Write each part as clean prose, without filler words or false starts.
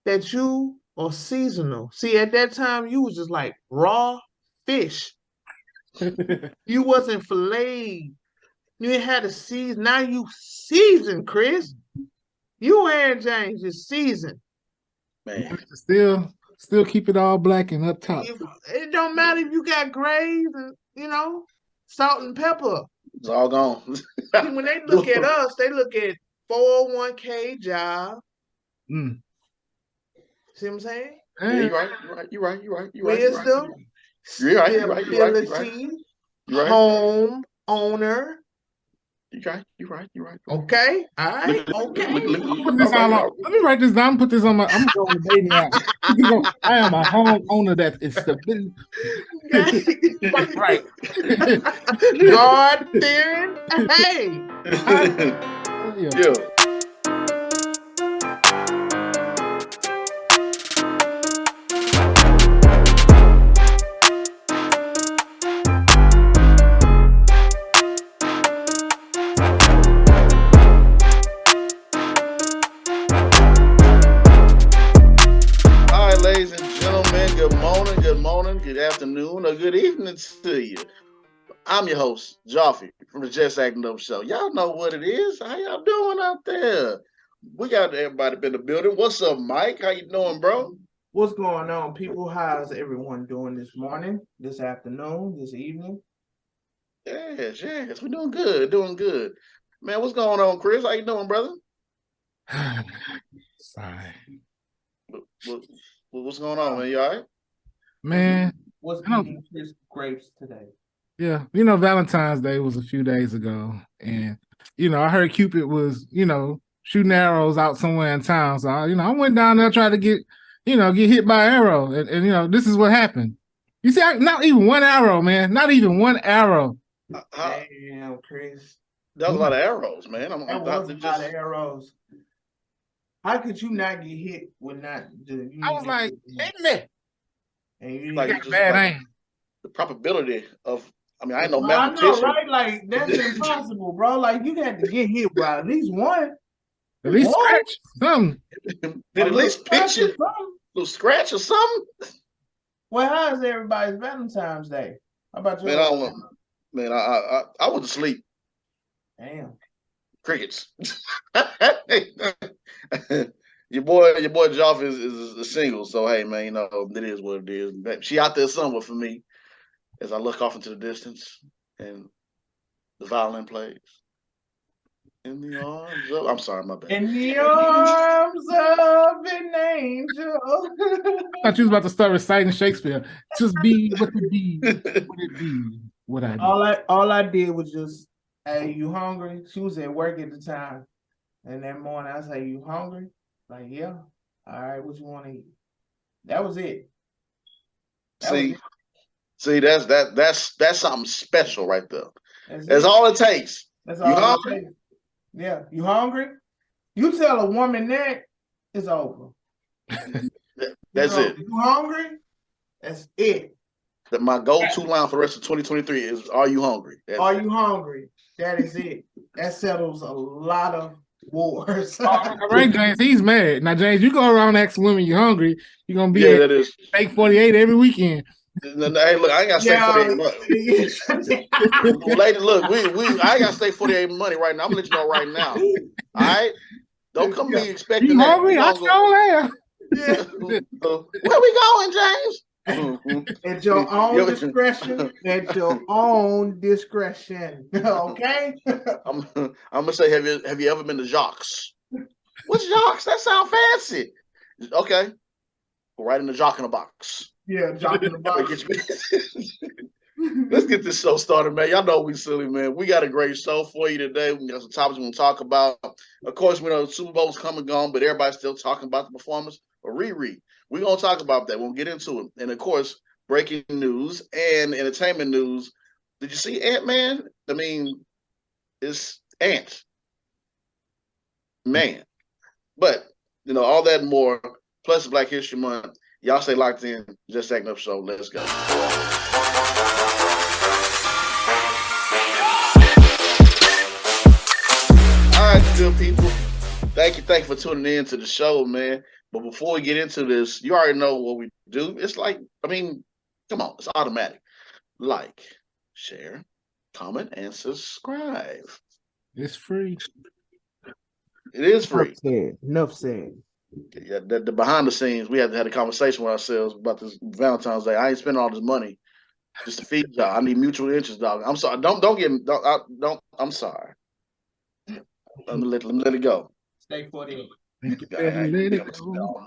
that you are seasonal. See, at that time, you was just like raw fish. You wasn't filleted. You ain't had a season. Now you seasoned, Chris. You and James is seasoned. Man, still keep it all black and up top. It don't matter if you got grays and salt and pepper. It's all gone. When they look at us, they look at 401k job. Mm. See what I'm saying? Yeah, you're right. Wisdom, You're right. Home owner. You're right. Okay. All right. Okay. Let me write this down. Put this on my. I'm going to the dating app. I am a homeowner that is stability. Right. God fearing. Hey. Yeah. Ladies and gentlemen, good morning, good afternoon, or good evening to you. I'm your host, Joffrey, from the Just Acting Up Show. Y'all know what it is. How y'all doing out there? We got everybody up in the building. What's up, Mike? How you doing, bro? What's going on, people? How's everyone doing this morning, this afternoon, this evening? Yes. We're doing good. Man, what's going on, Chris? How you doing, brother? Sorry. What's going on, man? You all right? Man. What's eating Chris grapes today? Yeah. Valentine's Day was a few days ago. And, I heard Cupid was, shooting arrows out somewhere in town. So, I went down there trying to get hit by an arrow. And this is what happened. You see, not even one arrow, man. Not even one arrow. Damn, Chris. That was a lot of arrows, man. That was a lot of arrows. How could you not get hit with not? I was like, hit me. And you got a bad aim. The probability of, I ain't no mathematician. I know, right? Like, that's impossible, bro. Like, you had to get hit by at least one. At least scratch something. Did at least pinch it? A little scratch or something? Well, how is everybody's Valentine's Day? How about you? Man, I went to sleep. Damn. Crickets. your boy Joff is single, so hey man, it is what it is. She out there somewhere for me as I look off into the distance and the violin plays. In the arms of, I'm sorry, my bad. In the arms of an angel. I thought you was about to start reciting Shakespeare. Just be what it be. What it be. What I do. All I did was just, hey, you hungry? She was at work at the time. And that morning I say, you hungry? Like, yeah. All right, what you want to eat? That was it. See, that's something special right there. That's all it takes. That's all. You hungry? Yeah. You hungry? You tell a woman that, it's over. That's it. You hungry? That's it. That my go-to line for the rest of 2023 is, are you hungry? You hungry? That is it. That settles a lot of wars. Right, James, he's mad. Now, James, you go around asking women you hungry, you're going to be that is steak 48 every weekend. Hey, look, I ain't got steak 48 money. Lady, look, I ain't got steak 48 money right now. I'm going to let you know right now. All right? Don't come to me expecting you that. Hungry? I sure am. Yeah. Where we going, James? At your own discretion. At your own discretion. Okay? I'm gonna say, have you ever been to Jacques? What's Jacques? That sounds fancy. Okay. Right in the Jacques in the box. Yeah, Jacques in the box. Let's get this show started, man. Y'all know we silly, man. We got a great show for you today. We got some topics we're gonna talk about. Of course, we know the Super Bowl's come and gone, but everybody's still talking about the performance of Riri. We're going to talk about that. We'll get into it. And, of course, breaking news and entertainment news. Did you see Ant-Man? It's Ant. Man. But, all that and more, plus Black History Month. Y'all stay locked in. Just Acting Up Show. Let's go. All right, good people. Thank you for tuning in to the show, man. But before we get into this, you already know what we do. It's like, I mean, come on, it's automatic. Like, share, comment, and subscribe. It's free. It is free. Enough said. Yeah, the behind the scenes, we had to have a conversation with ourselves about this Valentine's Day. I ain't spending all this money just to feed y'all. I need mutual interest, dog. I'm sorry. Don't get me. Don't. I'm sorry. Let me let it go. Stay 48.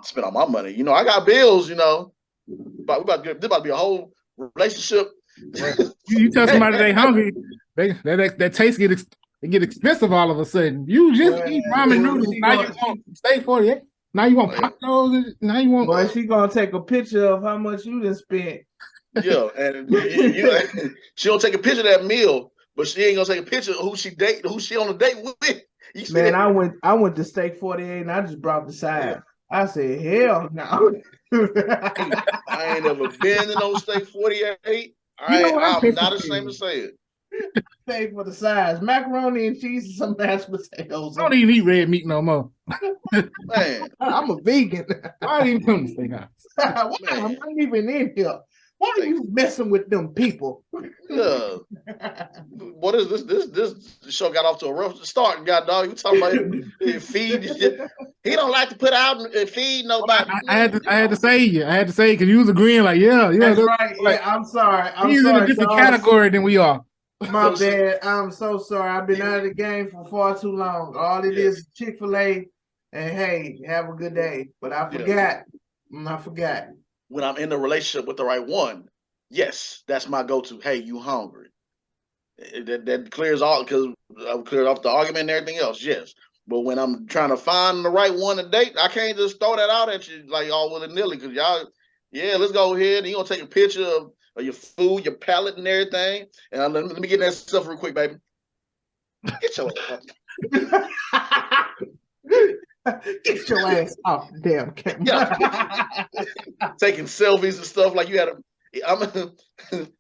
Spend all my money. You know, I got bills. You know, but this about to be a whole relationship. You tell somebody they hungry, that taste get expensive all of a sudden. You just eat ramen noodles. Now you want stay 48. Now you want tacos. Now you want. Boy, she gonna take a picture of how much you done spent. Yeah, and she don't take a picture of that meal, but she ain't gonna take a picture of who she on a date with. Man, I went to Steak 48 and I just brought the side. I said, hell no. I ain't never been to no Steak 48. I'm not ashamed to say it. Pay for the size. Macaroni and cheese and some mashed potatoes. I don't even eat red meat no more. Man, I'm a vegan. Why didn't come to steakhouse? I'm not even in here. Why are you messing with them people? Yeah. What is this? This show got off to a rough start, God dog. You talking about feed? He don't like to put out and feed nobody. I had to say you. I had to say because you was agreeing like, yeah. That's right. Like, yeah, I'm sorry. He's in a different category than we are. My bad. I'm so sorry. I've been out of the game for far too long. All it is Chick-fil-A, and hey, have a good day. But I forgot. I forgot. When I'm in a relationship with the right one, yes, that's my go-to. Hey, you hungry? That clears all because I've cleared off the argument and everything else. Yes, but when I'm trying to find the right one to date, I can't just throw that out at you like all willy-nilly because y'all, let's go ahead and you gonna take a picture of your food, your palate, and everything. And let me get that stuff real quick, baby. Get your Get your ass off the damn camera. Yeah. Taking selfies and stuff like you had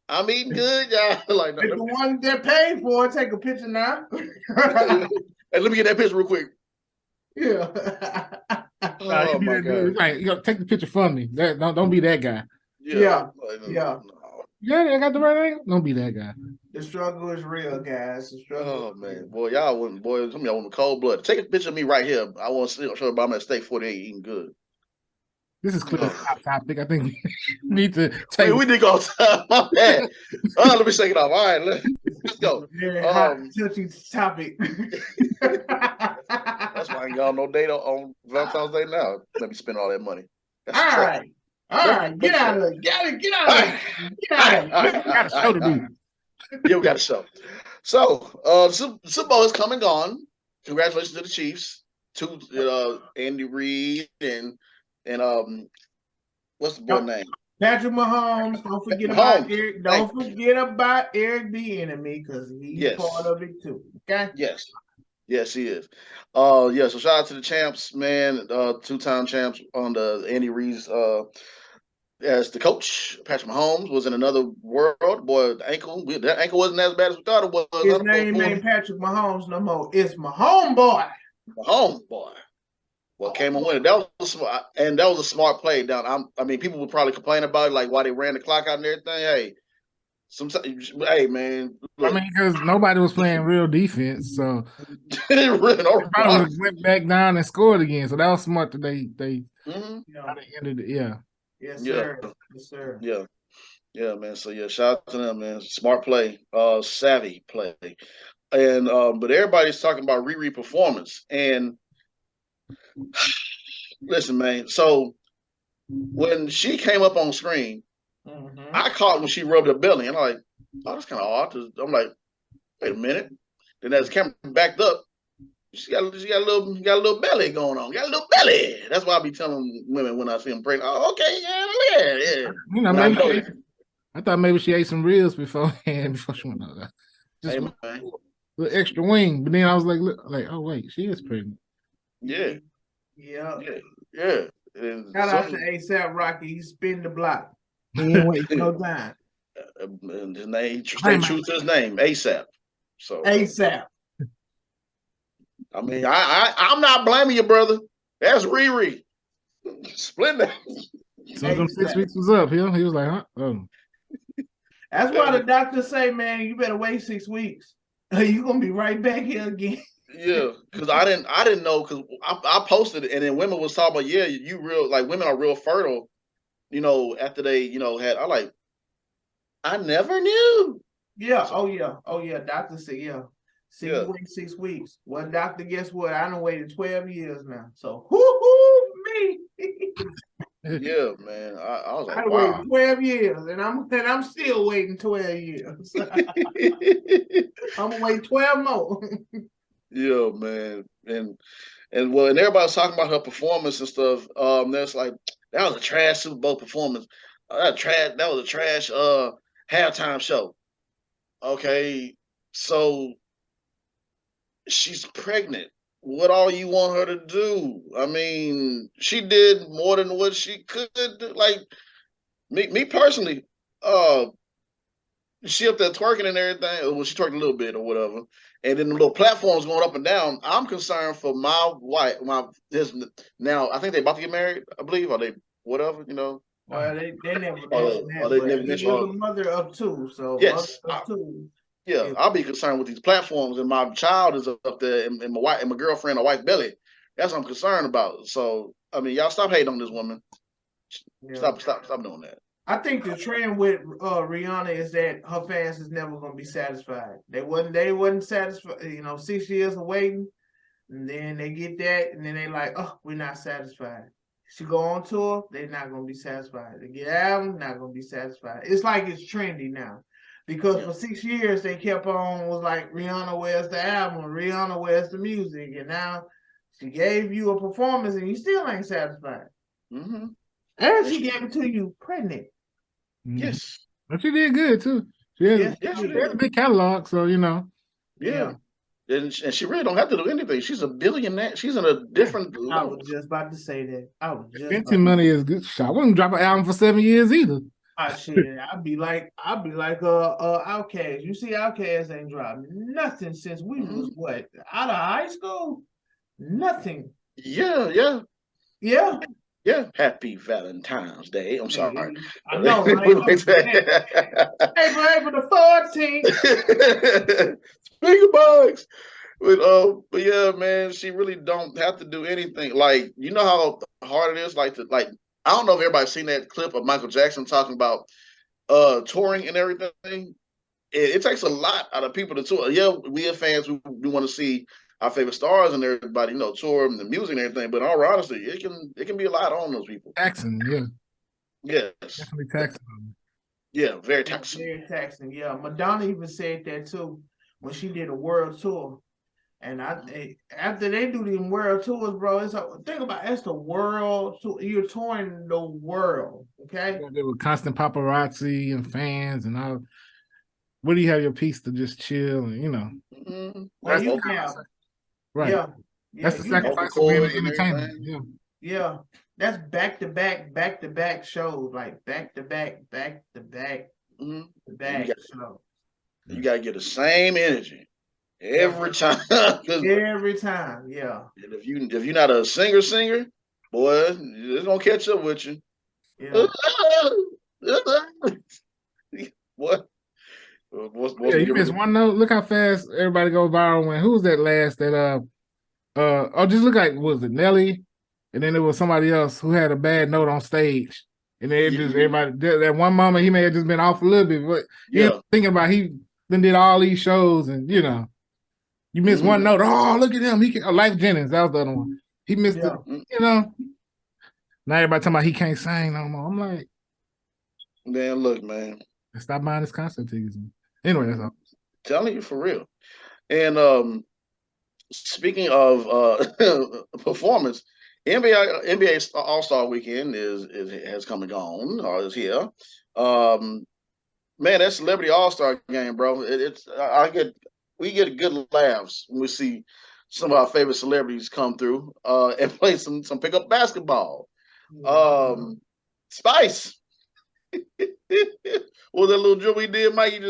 I'm eating good, y'all. Like the one they're paying for, take a picture now. Hey, let me get that picture real quick. Yeah. Oh my God. Like, take the picture from me. Don't be that guy. Yeah. Yeah, I got the right angle. Don't be that guy. The struggle is real, guys. The struggle. Oh man, boy, y'all wouldn't. Boy, some of y'all want cold blood. Take a picture of me right here. I want to show about I'm at Steak 48 eating good. This is clear topic. I think we need to take. We did go time. My bad. Let me shake it off. All right, let's go. Touchy topic. That's why I ain't got no date on Valentine's Day now. Let me spend all that money. All right. Get out of it. Get out of it. We got a show to do. Yeah, we got a show. So, Super Bowl is come and gone. Congratulations to the Chiefs, to Andy Reid and what's the boy name? Patrick Mahomes. Don't forget about Eric. Don't forget about Eric Bieniemy because he's part of it too. Okay. Yes, he is. So shout out to the champs, man. 2-time champs on the Andy Reid's as the coach. Patrick Mahomes was in another world. Boy, that ankle wasn't as bad as we thought it was. His name ain't Patrick Mahomes no more. It's Mahomes boy. Mahomes boy. Well, came and win. That was smart, and that was a smart play down. I mean, people would probably complain about it, like why they ran the clock out and everything. Hey, sometimes, hey man. Look. I mean, because nobody was playing real defense, so they probably went back down and scored again. So that was smart that they ended it. Yeah. Yes, sir. Yes, sir. Yeah, man. So shout out to them, man. Smart play, savvy play, and but everybody's talking about Riri performance and. Listen, man. So when she came up on screen, I caught when she rubbed her belly, and I'm like, "Oh, that's kind of odd." I'm like, "Wait a minute." Then as the camera backed up, she got a little belly going on. Got a little belly. That's why I be telling women when I see them pregnant. Oh, okay, yeah. You know, maybe I thought maybe she ate some ribs beforehand before she went out. Just a little extra wing, but then I was like, oh wait, she is pregnant. Yeah. Shout out to ASAP Rocky. He spin the block. He ain't waiting no time. And his name, stay true to his name, ASAP. So ASAP. I mean, I'm not blaming you, brother. That's Riri. Splendid. So them 6 weeks was up. He was like, huh? Oh. That's why the doctors say, man, you better wait 6 weeks. You're gonna be right back here again. Yeah, because I didn't know, because I posted it, and then women was talking about, yeah, you real, like, women are real fertile, after they, had, I never knew. Yeah, oh yeah. Doctor said, yeah. See, Yeah. you wait 6 weeks. Well, doctor, guess what? I done waited 12 years now. So whoo me. Yeah, man. I was I like, done wow. waited 12 years, and I'm still waiting 12 years. I'm gonna wait 12 more. Yeah, man. And well, and everybody's talking about her performance and stuff. That's like, that was a trash Super Bowl performance. That was a trash halftime show. Okay, so she's pregnant. What all you want her to do? I mean, she did more than what she could do. Like, me personally, she up there twerking and everything. Well, she twerked a little bit or whatever, and then the little platforms going up and down. I'm concerned for my wife. Now I think they about to get married. I believe, or they whatever. Well, they never Or mentioned or that, they but never he mentioned. is a mother of 2, so mother Yes, of 2. yeah. I'll be concerned with these platforms, and my child is up there, and my wife and my girlfriend, my wife belly. That's what I'm concerned about. So I mean, y'all stop hating on this woman. Yeah. Stop doing that. I think the trend with Rihanna is that her fans is never gonna be satisfied. They wasn't satisfied. 6 years of waiting, and then they get that, and then they like, oh, we're not satisfied. She go on tour, they're not gonna be satisfied. They get album, not gonna be satisfied. It's like it's trendy now, because for 6 years they kept on was like, Rihanna wears the album, Rihanna wears the music, and now she gave you a performance and you still ain't satisfied. Mm-hmm. And she gave it to you pregnant. Yes. But she did good too. She has a big catalog, so Yeah. And she really don't have to do anything. She's a billionaire. She's in a different I level. was just about to say that. Fenton money is good. I wouldn't drop an album for 7 years either. I'd be like Outkast. You see, Outkast ain't dropped nothing since we was what, out of high school? Nothing. Yeah. Yeah. Yeah. Happy Valentine's Day. I'm sorry. I know, right? April the 14th. Speaker bugs. But yeah, man, she really don't have to do anything. Like, you know how hard it is, I don't know if everybody's seen that clip of Michael Jackson talking about touring and everything. It takes a lot out of people to tour. Yeah, we as fans, we want to see our favorite stars and everybody, tour and the music and everything. But in all honesty, it can be a lot on those people. Taxing, yeah. Yes. Definitely taxing. Yeah, very taxing. Very taxing. Yeah, Madonna even said that too when she did a world tour. And after they do these world tours, bro, think about it, it's the world tour. You're touring the world, okay? There were constant paparazzi and fans and all. Where do you have your piece to just chill and Mm-hmm. Well, you have, right? Yeah, that's the sacrifice of being an entertainer. Yeah, that's back to back shows, like back to back shows. You gotta get the same energy every time. Every time, yeah. And if you're not a singer, boy, it's gonna catch up with you. Yeah. What? You missed one note. Look how fast everybody go viral when who was that last that just look like, was it Nelly? And then there was somebody else who had a bad note on stage. And then just everybody that one moment he may have just been off a little bit, but thinking about he then did all these shows and you missed one note. Oh, look at him. He can Life Jennings, that was the other one. He missed it, Now everybody talking about he can't sing no more. I'm like, man, look, man. Stop buying his concert tickets. Anyway, that's all. Telling you for real. And speaking of performance, NBA All-Star Weekend has come and gone or is here. Man, that Celebrity All-Star game, bro. We get good laughs when we see some of our favorite celebrities come through and play some pickup basketball. Spice. What was that little drill we did, Mike?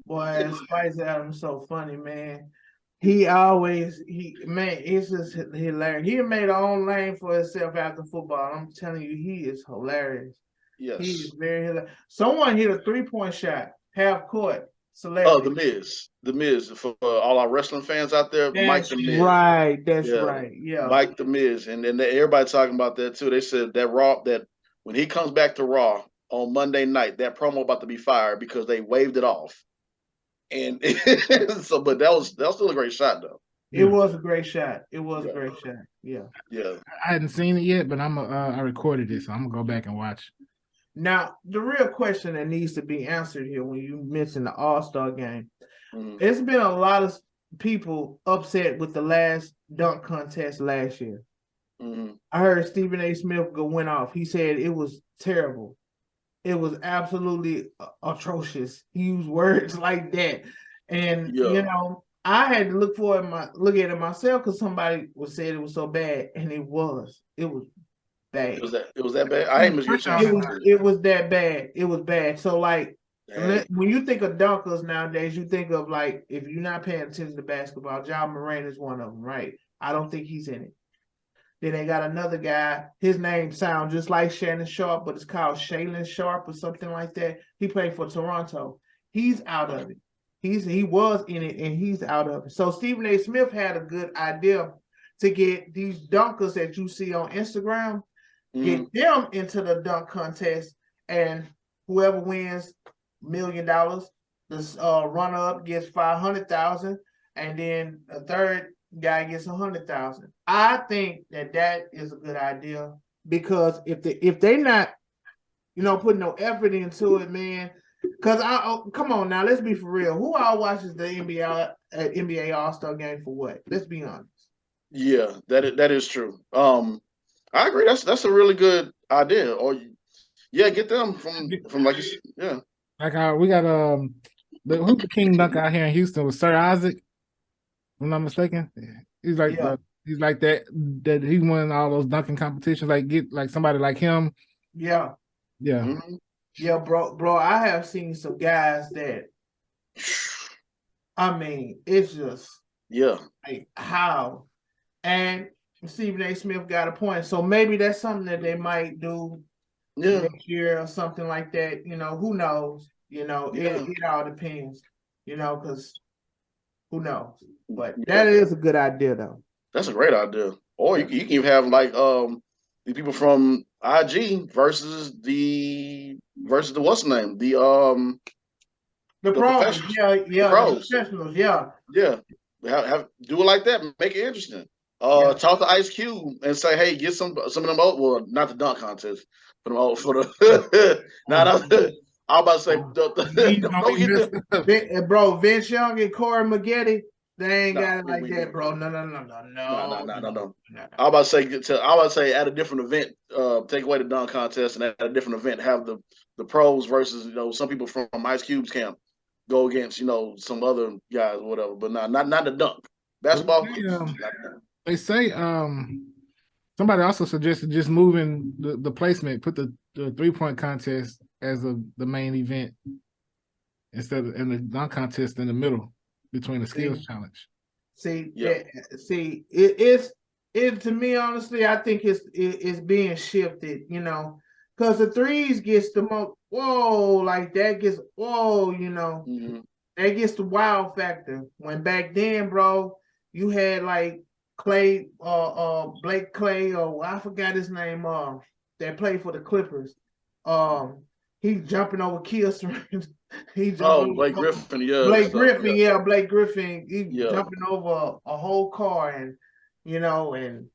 Boy, Spice Adams so funny, man. It's just hilarious. He made a own lane for himself after football. I'm telling you, he is hilarious. Yes. He is very hilarious. Someone hit a 3-point shot, half court. Oh, Celebrity. The Miz for all our wrestling fans out there. Mike the Miz. Right. That's right. Yeah. Mike the Miz, and then everybody talking about that too. They said that when he comes back to Raw on Monday night, that promo about to be fired because they waved it off. And but that was still a great shot though. It was a great shot. It was a great shot. Yeah. Yeah. I hadn't seen it yet, but I recorded it, so I'm gonna go back and watch. Now, the real question that needs to be answered here when you mention the All-Star game, it's been a lot of people upset with the last dunk contest last year. I heard Stephen A. Smith went off. He said it was terrible. It was absolutely atrocious. He used words like that. And, I had to look at it myself because somebody said it was so bad, and it was. It was bad. It was that bad? I ain't miss your chance. It was that bad. It was bad. So, like, when you think of dunkers nowadays, you think of, like, if you're not paying attention to basketball, John Moran is one of them, right? I don't think he's in it. Then they got another guy. His name sounds just like Shannon Sharp, but it's called Shaylin Sharp or something like that. He played for Toronto. He's out of it. He was in it, and he's out of it. So Stephen A. Smith had a good idea to get these dunkers that you see on Instagram, get them into the dunk contest, and whoever wins $1 million, the runner-up gets $500,000, and then a third guy gets $100,000. I think that is a good idea because if they not, putting no effort into it, man. Because come on now, let's be for real. Who all watches the NBA All-Star game for what? Let's be honest. Yeah, that is true. I agree. That's a really good idea. Or get them from like Like we got who's the king dunk out here in Houston with Sir Isaac, if I'm not mistaken. He's like he's like that he won all those dunking competitions. Like get like somebody like him. Yeah. Yeah. Mm-hmm. Yeah, bro, I have seen some guys that, I mean, it's just like how, and Stephen A. Smith got a point. So maybe that's something that they might do next year or something like that. Who knows? It all depends. Because who knows? But that is a good idea, though. That's a great idea. Or you can even have like the people from IG versus the what's the name? The pros. The pros. The professionals, Have do it like that, make it interesting. Talk to Ice Cube and say, hey, get some of them not the dunk contest, but I'm about to say bro, Vince Young and Corey Maggette. They ain't got it like that, bro. No. I'm about to say at a different event, take away the dunk contest, and at a different event have the pros versus some people from Ice Cube's camp go against some other guys or whatever. But not the dunk basketball. They say somebody also suggested just moving the placement, put the 3-point contest as the main event instead of the dunk contest in the middle. Between the skills challenge. It to me, honestly, I think it's being shifted, because the threes gets the most that gets the wow factor. When back then, bro, you had like Blake Clay, or I forgot his name, that played for the Clippers. He's jumping over kill streams. Blake Griffin, Blake Griffin. He's jumping over a whole car, and and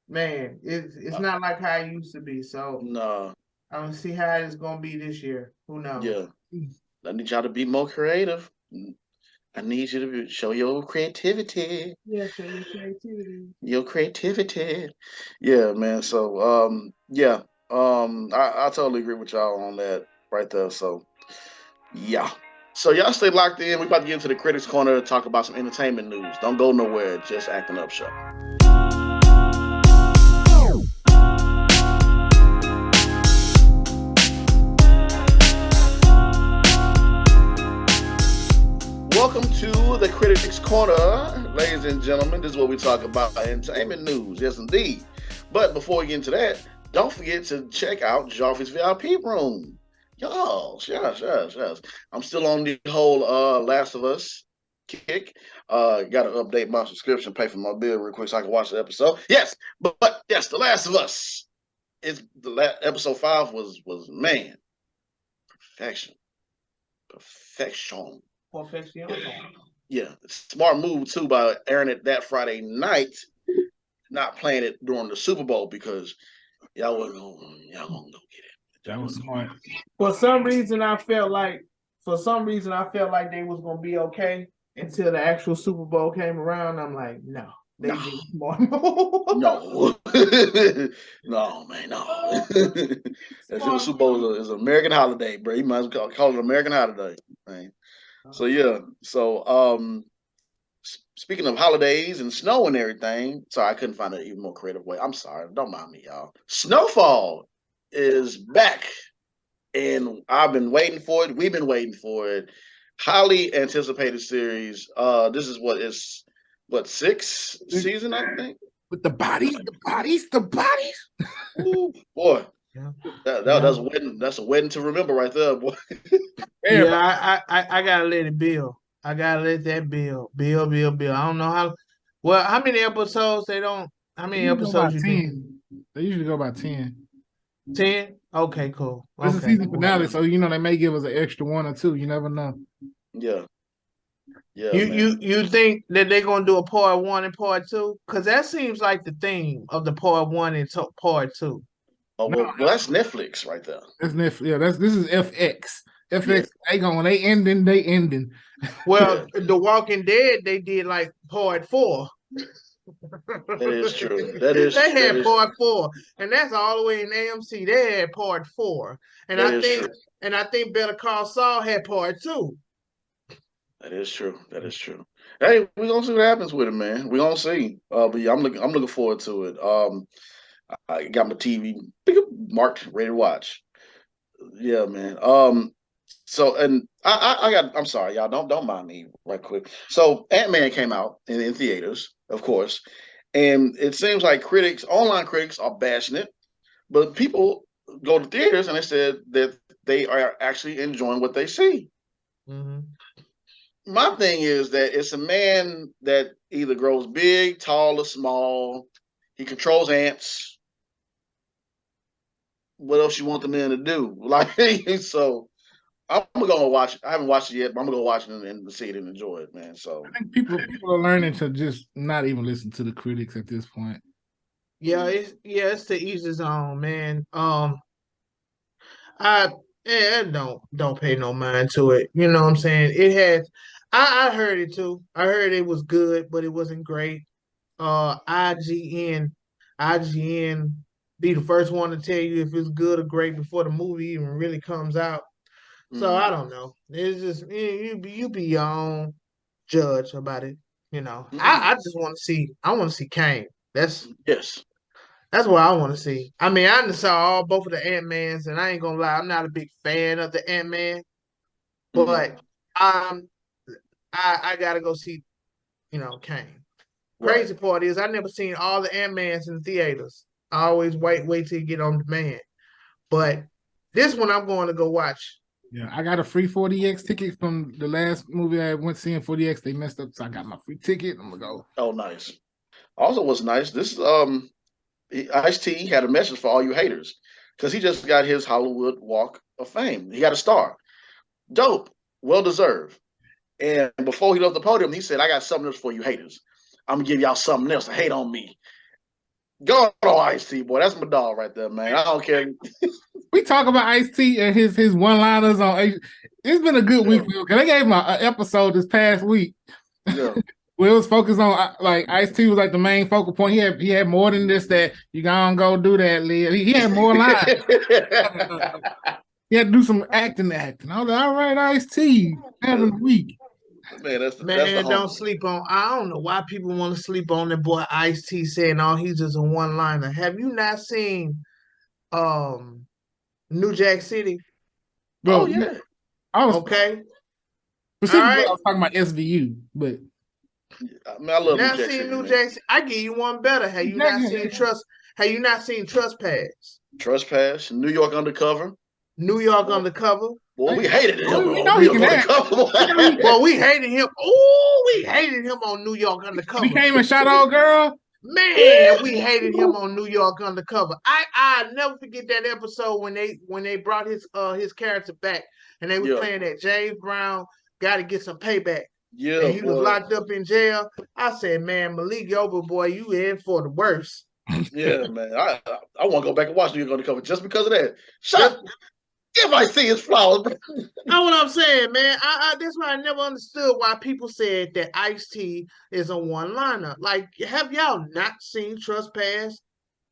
man, it's not like how it used to be. So no, I don't see how it's gonna be this year. Who knows? Yeah, I need y'all to be more creative. I need you to show your creativity. Yeah, show your creativity. Your creativity. Yeah, man. So I totally agree with y'all on that right there. So. Yeah. So y'all stay locked in. We're about to get into the Critics Corner to talk about some entertainment news. Don't go nowhere. Just Acting Up Show. Welcome to the Critics corner, ladies and gentlemen. This is what we talk about entertainment news. Yes, indeed. But before we get into that, don't forget to check out Joffrey's VIP room. Yes. I'm still on the whole Last of Us kick. Got to update my subscription, pay for my bill real quick so I can watch the episode. Yes, but yes, The Last of Us. It's episode 5 was man, perfection. Yeah, smart move too by airing it that Friday night, not playing it during the Super Bowl because y'all gonna go get it. That was smart. For some reason, I felt like they was gonna be okay until the actual Super Bowl came around. I'm like, no, they did a smart move. No, no, man, no. That Super Bowl is an American holiday, bro. You might as well call it an American holiday, man. So yeah, speaking of holidays and snow and everything, sorry, I couldn't find an even more creative way. I'm sorry, don't mind me, y'all. Snowfall is back, and I've been waiting for it. We've been waiting for it. Highly anticipated series. This is what sixth season, I think. With the bodies. Ooh, boy, that's a wedding. That's a wedding to remember right there, boy. Yeah, I gotta let it build. I gotta let that build. I don't know how. Well, how many episodes they don't? How many episodes you think? They usually go about 10. 10? Okay, cool. It's a season finale, so they may give us an extra 1 or 2. You never know. Yeah. You think that they're gonna do a part 1 and part 2? Because that seems like the theme of the part 1 and part 2. Oh well, that's Netflix right there. That's Netflix. Yeah, this is FX. FX. Yeah. They ending. Well, The Walking Dead, they did like part 4. That is true. They had part 4, and that's all the way in AMC. They had part 4, and I think Better Call Saul had part 2. That is true. Hey, we're gonna see what happens with it, man. We're gonna see. But yeah, I'm looking forward to it. I got my TV marked, ready to watch. Yeah, man. So and I'm sorry, y'all. Don't mind me right quick. So Ant-Man came out in theaters, of course, and it seems like online critics are bashing it, but people go to theaters and they said that they are actually enjoying what they see. Mm-hmm. My thing is that it's a man that either grows big, tall, or small. He controls ants. What else you want the man to do? Like, so I'm gonna watch it. I haven't watched it yet, but I'm gonna go watch it and see it and enjoy it, man. So I think people are learning to just not even listen to the critics at this point. Yeah, it's to each his own, man. Don't pay no mind to it. You know what I'm saying? It has. I heard it too. I heard it was good, but it wasn't great. IGN be the first one to tell you if it's good or great before the movie even really comes out. So I don't know. It's just you be your own judge about it. I just want to see. I want to see Kane. That's what I want to see. I mean, I saw both of the Ant-Mans, and I ain't gonna lie, I'm not a big fan of the Ant-Man, but I gotta go see, Kane. Right. Crazy part is I never seen all the Ant-Mans in the theaters. I always wait till you get on demand. But this one I'm going to go watch. Yeah, I got a free 4DX ticket from the last movie I went seeing 4DX. They messed up, so I got my free ticket. I'm gonna go. Oh, nice. Also, what's nice? This Ice-T had a message for all you haters because he just got his Hollywood Walk of Fame. He got a star. Dope. Well deserved. And before he left the podium, he said, I got something else for you haters. I'm going to give y'all something else to hate on me. Go on, Ice-T, boy. That's my dog right there, man. I don't care. We talk about Ice-T and his one-liners on. It's been a good week because they gave him an episode this past week. Yeah. Where it was focused on like Ice-T was like the main focal point. He had more than this. That you gonna go do that, Leah. He had more lines. He had to do some acting. I was like, all right, Ice-T, having a week. Man, don't sleep on. I don't know why people want to sleep on the boy Ice-T saying, "Oh, he's just a one-liner." Have you not seen New Jack City? Bro, yeah. I was okay. All right. I was talking about SVU, but I mean, I love Now New Jack seen City, New man. Jack City. I give you one better. Have you not seen Trespass? Trespass, New York Undercover. New York Undercover. Boy, we hated him We on know New he York can act. Undercover. Well, we hated him. Oh, we hated him on New York He Undercover. came and shot old girl. Man, we hated him on New York Undercover. I never forget that episode when they brought his character back and they was playing that James Brown got to get some payback. Yeah, and he was locked up in jail. I said, man, Malik Yoba, boy, you in for the worst. Yeah, man. I want to go back and watch New York Undercover just because of that. If I see his flowers. That's what I'm saying, man. That's why I never understood why people said that Ice-T is a one-liner. Like, have y'all not seen Trespass?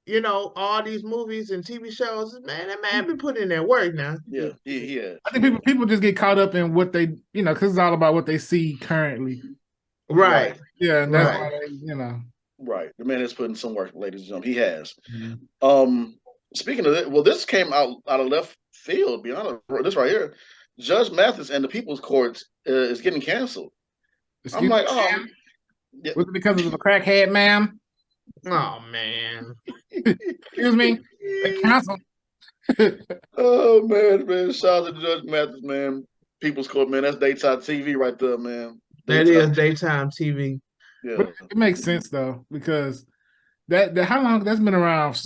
You know, all these movies and TV shows. Man, that man been putting in that work now. Yeah, yeah. I think people just get caught up in what they, because it's all about what they see currently. Right. Yeah, and that's why they, Right. The man is putting some work, ladies and gentlemen. He has. Speaking of that, well, this came out of left field. Beyond this right here, Judge Mathis and the People's Court is getting canceled. I'm like, oh, yeah. Was it because of the crackhead, ma'am? Oh man. Excuse me. They canceled. Oh man. Shout out to Judge Mathis, man. People's Court, man. That's daytime TV right there, man. That is daytime TV. Yeah. But it makes sense though, because that how long that's been around.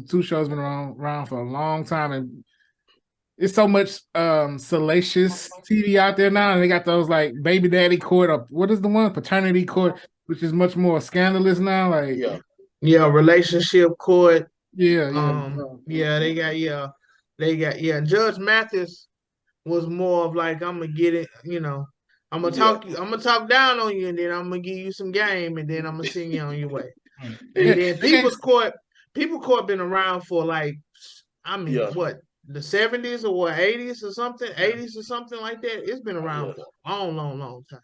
Two shows been around for a long time, and it's so much salacious TV out there now, and they got those like baby daddy court or what is the one paternity court, which is much more scandalous now. Like relationship court. They got Judge Mathis was more of like, I'm gonna get it, I'm gonna talk down on you, and then I'm gonna give you some game, and then I'm gonna send you on your way. And then People's Court been around for like, what, the 70s or what, 80s or something, 80s or something like that. It's been around for a long time.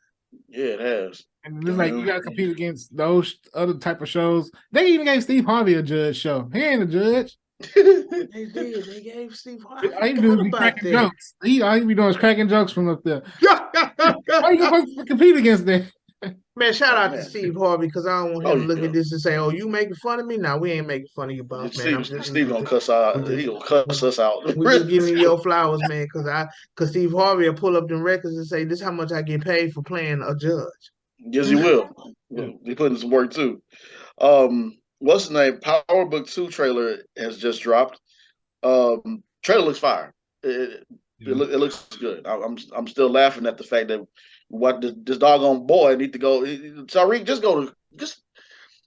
Yeah, it has. And it's like you gotta compete against those other type of shows. They even gave Steve Harvey a judge show. He ain't a judge. They did. They gave Steve Harvey. All he do is be cracking jokes. All he be doing is cracking jokes from up there. Why you supposed to compete against that? Man, shout out to Steve Harvey, because I don't want him to look at this and say, "Oh, you making fun of me?" Now we ain't making fun of you, boss, man. Steve gonna cuss out. He gonna cuss us out. We just giving you your flowers, man, because Steve Harvey will pull up them records and say, "This is how much I get paid for playing a judge." Yes, he will. He putting some work too. What's the name? Power Book 2 trailer has just dropped. Trailer looks fire. It looks good. I'm still laughing at the fact that what this doggone boy need to go. Tariq, just go to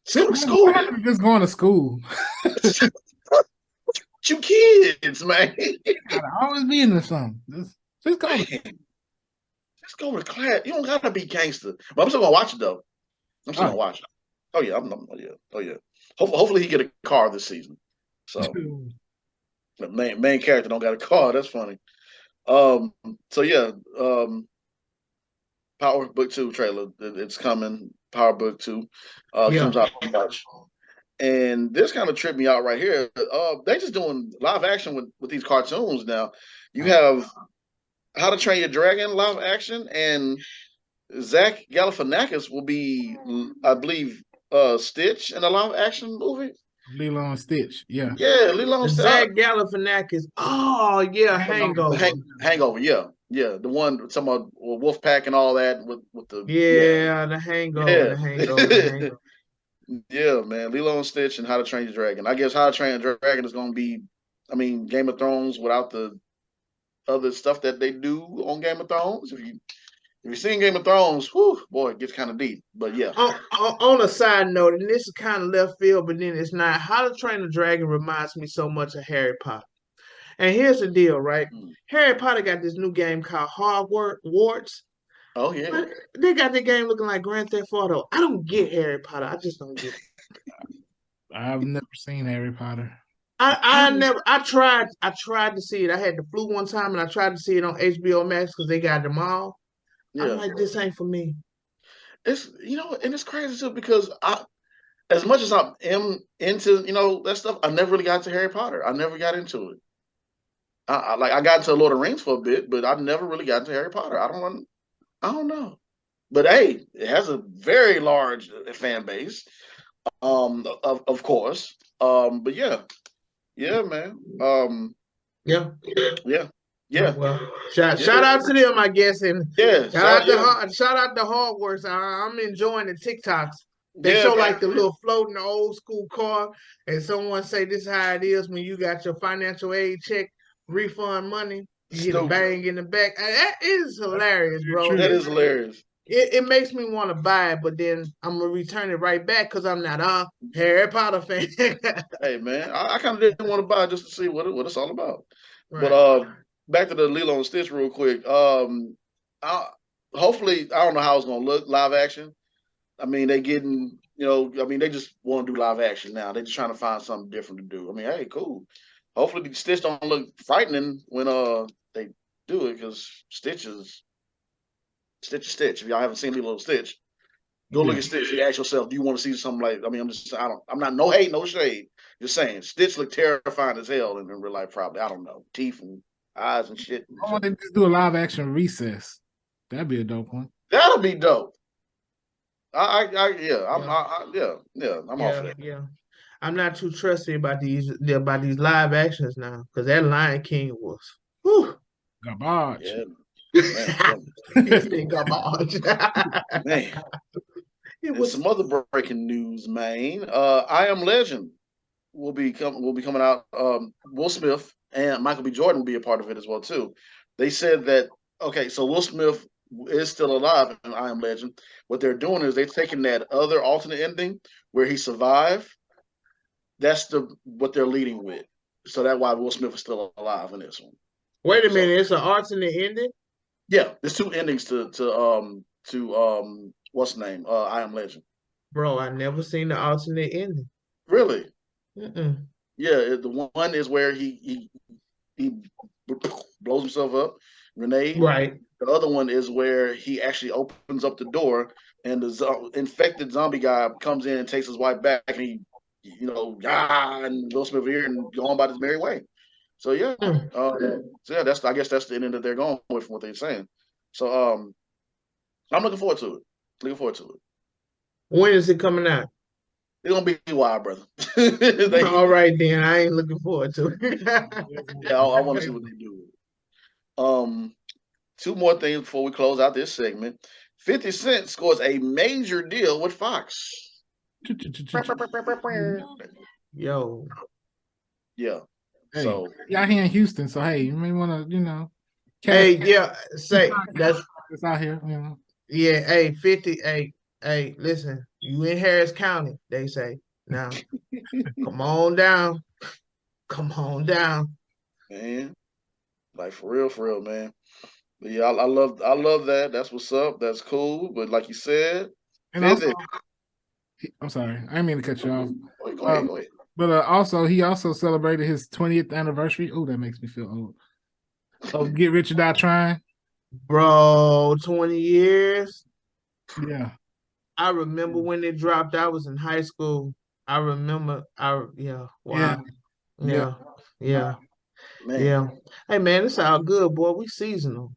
school. Just going to school. You kids, man. Gotta always be into something. Just go. Just go to class. You don't gotta be gangster. But I'm still gonna watch it though. I'm still gonna watch it. Oh yeah. Hopefully he get a car this season. So the main character don't got a car. That's funny. Power Book 2 trailer. It's coming. Power Book 2 comes out in March. And this kind of tripped me out right here. They just doing live action with these cartoons now. You have How to Train Your Dragon live action, and Zach Galifianakis will be, I believe, Stitch in a live action movie. Lilo and Stitch, yeah. Yeah, Lilo and Stitch. Zach Galifianakis. Oh yeah, Hangover. Hangover, yeah. The one talking about Wolfpack and all that with the the Hangover. The Hangover. Yeah, man. Lilo and Stitch and How to Train Your Dragon. I guess How to Train Your Dragon is going to be, Game of Thrones without the other stuff that they do on Game of Thrones. If you've seen Game of Thrones, boy, it gets kind of deep. But yeah. On a side note, and this is kind of left field, but then it's not. How to Train a Dragon reminds me so much of Harry Potter. And here's the deal, right? Harry Potter got this new game called Hogwarts. Oh yeah. But they got the game looking like Grand Theft Auto. I don't get Harry Potter. I just don't get it. I've never seen Harry Potter. I tried to see it. I had the flu one time, and I tried to see it on HBO Max because they got them all. Yeah. I'm like, this ain't for me. It's and it's crazy too, because as much as I'm into that stuff, I never really got into Harry Potter. I never got into it. I got into Lord of the Rings for a bit, but I never really got into Harry Potter. I don't know. but hey, it has a very large fan base. Of course. But yeah, man. Yeah. Yeah, Oh, yeah, well, shout yeah, out to them, I guess, and yeah. shout out to Hogwarts. I'm enjoying the TikToks. They Yeah, show man. like the little floating old school car, and someone say this is how it is when you got your financial aid check refund money. You get a Stupid. bang in the back. That is hilarious, bro. That is hilarious. It makes me want to buy it, but then I'm gonna return it right back because I'm not a Harry Potter fan. Hey, man, I kind of didn't want to buy it just to see what it's all about. Right. But back to the Lilo and Stitch real quick. Hopefully, I don't know how it's gonna look live action. I mean, they getting, they just want to do live action now. They're just trying to find something different to do. I mean, hey, cool. Hopefully, Stitch don't look frightening when they do it, because Stitch is Stitch. If y'all haven't seen Lilo Stitch, go look at Stitch. You ask yourself, do you want to see something like? I mean, I'm not no hate, no shade. Just saying, Stitch looked terrifying as hell in real life. Probably, I don't know, teeth and eyes and shit. I want to just do a live action Recess. That'd be a dope one. That'll be dope. I'm off of that. Yeah. I'm not too trusty about these live actions now because that Lion King was whew. Garbage. Yeah. Man, garbage. Man. And some other breaking news, man. I Am Legend will be coming out. Will Smith and Michael B. Jordan will be a part of it as well too. They said that so Will Smith is still alive in I Am Legend. What they're doing is they're taking that other alternate ending where he survived. That's what they're leading with. So that's why Will Smith is still alive in this one. Wait a minute, it's an alternate ending? Yeah, there's two endings to what's the name? I Am Legend. Bro, I never seen the alternate ending. Really? Mm-mm. Yeah, the one is where he blows himself up, grenade. Right. The other one is where he actually opens up the door and the infected zombie guy comes in and takes his wife back, and he, and Will Smith here and go on by his merry way. So yeah, I guess that's the ending that they're going with from what they're saying. So I'm looking forward to it. When is it coming out? It's gonna be wild, brother. All right, then I ain't looking forward to it. Yeah, I want to see what they do. Two more things before we close out this segment. 50 Cent scores a major deal with Fox. Yo. Yeah. Hey, so y'all here in Houston, so hey, you may want to, Hey, yeah, say that's out here, Yeah, hey, 50, hey, listen, you in Harris County, they say. Now, come on down. Come on down. Man. Like for real, man. But yeah, I love that. That's what's up. That's cool. But like you said, and also, I'm sorry, I didn't mean to cut you off. Go ahead. But also, he also celebrated his 20th anniversary. Oh, that makes me feel old. Of Get Rich or Die Trying. Bro, 20 years. Yeah. I remember when it dropped. I was in high school. I remember. Wow. Yeah. Man. Hey, man, it's all good, boy. We seasonal.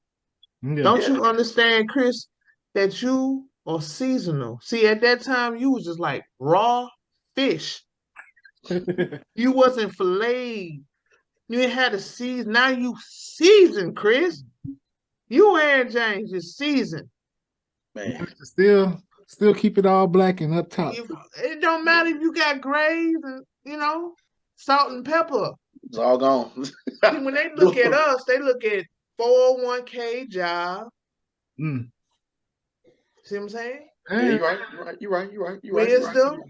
Yeah. Don't you understand, Chris, that you are seasonal? See, at that time, you was just like raw fish. You wasn't filleted. You ain't had a season. Now you seasoned, Chris. You and James is seasoned. Man. Still keep it all black and up top. It don't matter if you got grays and, salt and pepper. It's all gone. When they look at us, they look at 401k job. Mm. See what I'm saying? Yeah, you're right. Wisdom,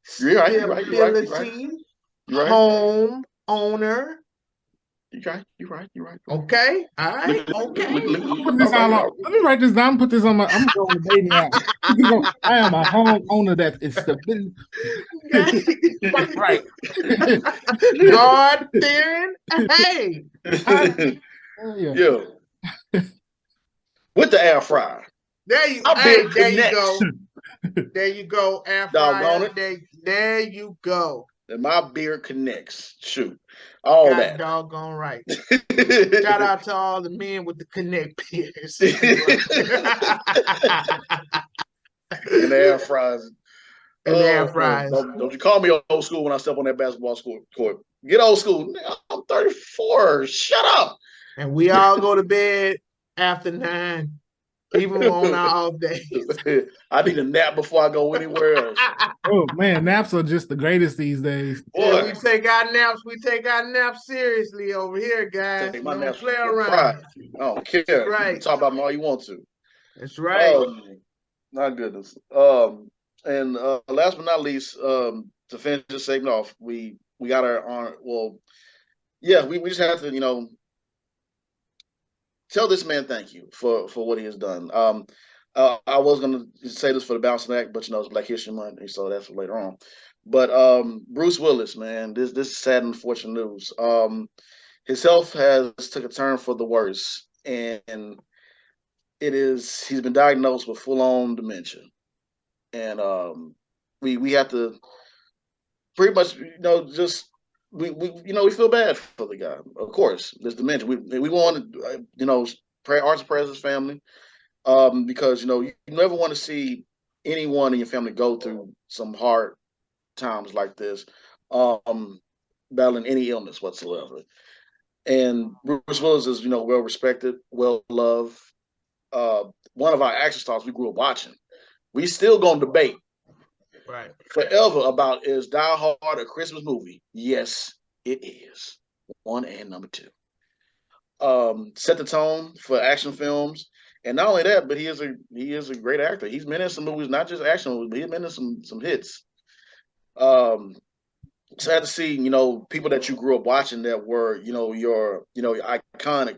stability, home owner. You're right. Okay. All right. Okay. Let me write this down. Put this on my. I'm going to dating app. I am a home owner that is stability. Right. God fearing. Hey. Yeah. With the air fryer. There you go. There you go. Air fryer. There you go. and my beard connects. Shoot, all God that. doggone right. Shout out to all the men with the connect beards. And the air fries. And the air Oh, fries. don't you call me old school when I step on that basketball court. Get old school. I'm 34. Shut up. And we all go to bed after 9, even on our off days. I need a nap before I go anywhere else. Oh man, naps are just the greatest these days. Yeah, we take our naps. We take our naps seriously over here, guys. Take We my don't naps play with around. pride. I don't care. That's right. You can talk about them all you want to. That's right. My goodness. And last but not least, to finish this segment off, we got we just have to, tell this man thank you for what he has done. I was gonna say this for the bouncing act, but it's Black History Month, so that's for later on. But Bruce Willis, man, this is sad and unfortunate news. His health has took a turn for the worse, and he's been diagnosed with full-on dementia. And we have to pretty much, just we feel bad for the guy. Of course, there's dementia. We want to pray hearts and prayers to his family, because you never want to see anyone in your family go through some hard times like this, battling any illness whatsoever. And Bruce Willis is well respected, well loved. One of our action stars we grew up watching. We still gonna debate forever about, is Die Hard a Christmas movie? Yes, it is. 1 and number 2. Set the tone for action films, and not only that, but he is a great actor. He's been in some movies, not just action movies, but he's been in some hits. Sad to see people that you grew up watching that were your iconic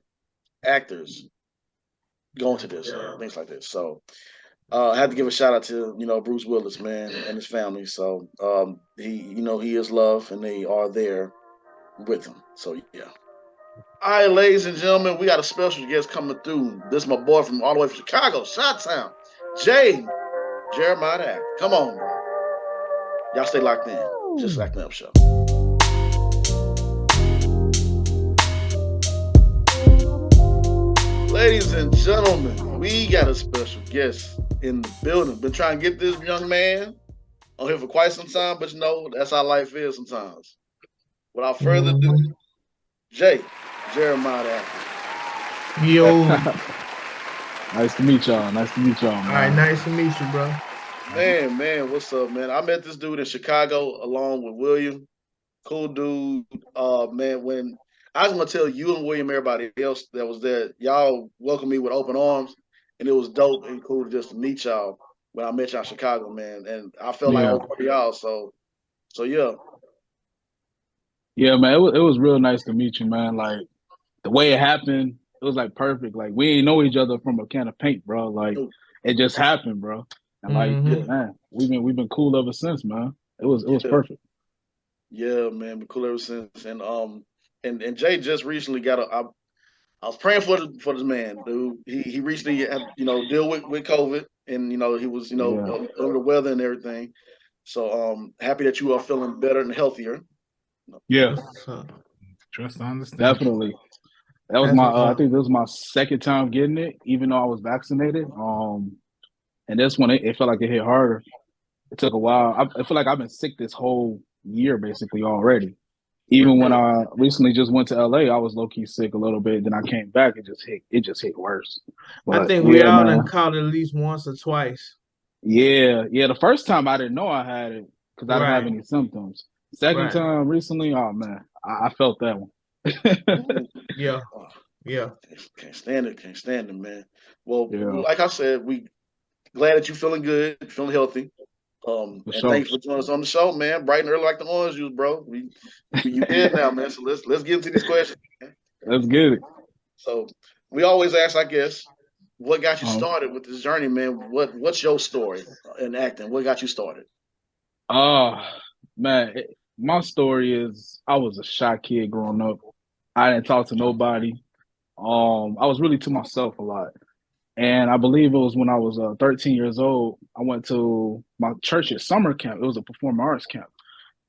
actors going to this things like this. So I had to give a shout out to Bruce Willis, man, and his family. So he is loved, and they are there with him. So yeah. All right, ladies and gentlemen, we got a special guest coming through. This is my boy from all the way from Chicago, Chi-Town, Jeremiah. Come on, bro. Y'all stay locked in. Just Acting Up Show. Ladies and gentlemen, we got a special guest in the building. Been trying to get this young man on here for quite some time, but that's how life is sometimes. Without further ado, Jeremiah. Yo. Nice to meet y'all. Man. All right, nice to meet you, bro. Man, what's up, man? I met this dude in Chicago along with William. Cool dude. Man, when I was gonna tell you and William, everybody else that was there, y'all welcomed me with open arms, and it was dope and cool just to meet y'all when I met y'all in Chicago, man. And I felt like I was part of y'all, so yeah. Yeah, man, it was real nice to meet you, man. Like the way it happened, it was like perfect. Like we ain't know each other from a can of paint, bro. Like it just happened, bro. And man, we've been cool ever since, man. It was perfect. Yeah, man, been cool ever since. And Jay just recently got I was praying for this man, dude. He recently had deal with COVID, and he was under the weather and everything. So happy that you are feeling better and healthier. Yeah, trust on understand. Definitely. That was I think this was my second time getting it, even though I was vaccinated. And this one it felt like it hit harder. It took a while. I feel like I've been sick this whole year basically already. Even when I recently just went to LA, I was low key sick a little bit. Then I came back, it just hit worse. But I think we all done caught it at least once or twice. Yeah. The first time I didn't know I had it because I didn't have any symptoms. Second time recently, oh man, I felt that one. Yeah. Can't stand it, man. Well, like I said, we glad that you're feeling good, feeling healthy. And thanks for joining us on the show, man. Bright and early like the orange juice, bro. You here now, man. So let's get into these questions, man. Let's get it. So we always ask, I guess, what got you started with this journey, man? What's your story in acting? What got you started? Man, my story is I was a shy kid growing up. I didn't talk to nobody. I was really to myself a lot. And I believe it was when I was 13 years old, I went to my church's summer camp. It was a performing arts camp.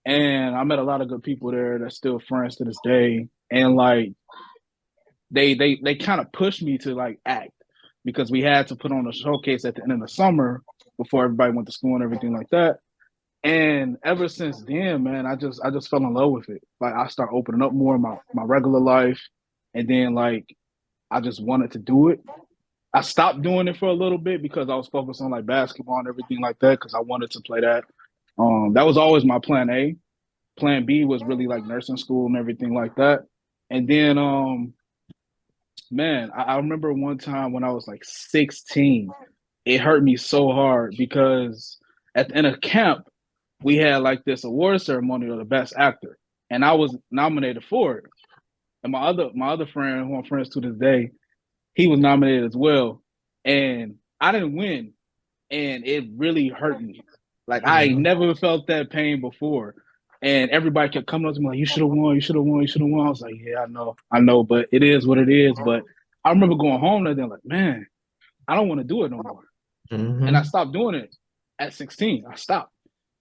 And I met a lot of good people there that's still friends to this day. And like they kind of pushed me to like act because we had to put on a showcase at the end of the summer before everybody went to school and everything like that. And ever since then, man, I just fell in love with it. Like I started opening up more in my regular life. And then like I just wanted to do it. I stopped doing it for a little bit because I was focused on like basketball and everything like that because I wanted to play that. That was always my plan A. Plan B was really like nursing school and everything like that. And then man, I remember one time when I was like 16, it hurt me so hard because at the end of camp, we had like this award ceremony of the best actor. And I was nominated for it. And my other friend, who I'm friends to this day, he was nominated as well. And I didn't win. And it really hurt me. Like I never felt that pain before. And everybody kept coming up to me like, you should have won, you should have won, you should have won. I was like, yeah, I know, but it is what it is. But I remember going home and then like, man, I don't want to do it no more. And I stopped doing it at 16. I stopped.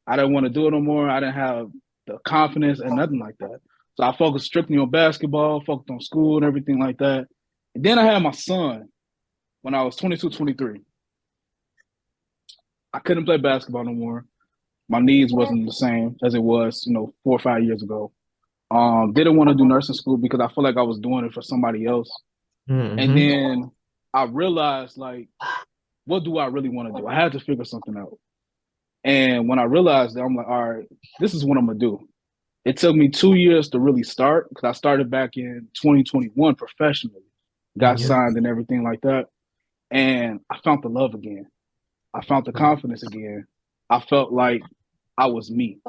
I didn't want to do it no more. I didn't have the confidence and nothing like that. So I focused strictly on basketball, focused on school and everything like that. And then I had my son when I was 22, 23. I couldn't play basketball no more. My needs wasn't the same as it was, 4 or 5 years ago. Didn't want to do nursing school because I felt like I was doing it for somebody else. And then I realized, like, what do I really want to do? I had to figure something out. And when I realized that, I'm like, all right, this is what I'm going to do. It took me 2 years to really start because I started back in 2021 professionally, got signed and everything like that. And I found the love again. I found the confidence again. I felt like I was me.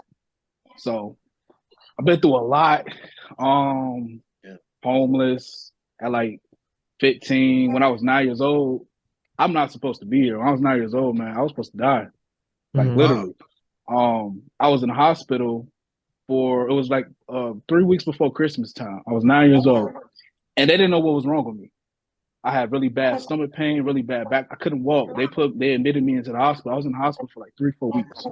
So I've been through a lot. Homeless at like 15. When I was 9 years old, I'm not supposed to be here. When I was 9 years old, man, I was supposed to die. Like literally. I was in the hospital it was like 3 weeks before Christmas time. I was 9 years old. And they didn't know what was wrong with me. I had really bad stomach pain, really bad back. I couldn't walk. They admitted me into the hospital. I was in the hospital for like 3-4 weeks.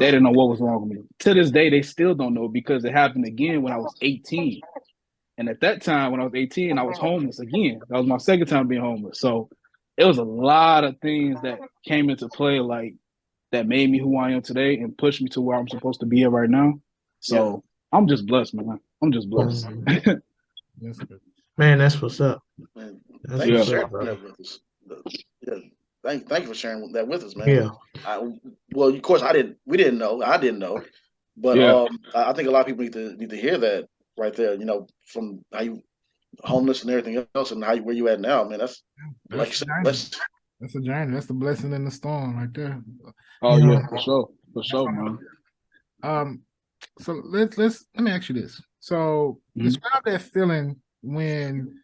They didn't know what was wrong with me. To this day, they still don't know because it happened again when I was 18. And at that time, when I was 18, I was homeless again. That was my second time being homeless. So it was a lot of things that came into play, like that made me who I am today and pushed me to where I'm supposed to be at right now. So I'm just blessed, man. I'm just blessed. Man, that's what's up. Man, thank you for sharing that with us. Thank you for sharing that with us, man. Yeah. Well, of course, we didn't know. I didn't know. But I think a lot of people need to hear that right there, from how you homeless and everything else and where you at now, man. That's like that's a journey. That's the blessing in the storm right there. Oh yeah, for sure, man. So let me ask you this. So describe that feeling when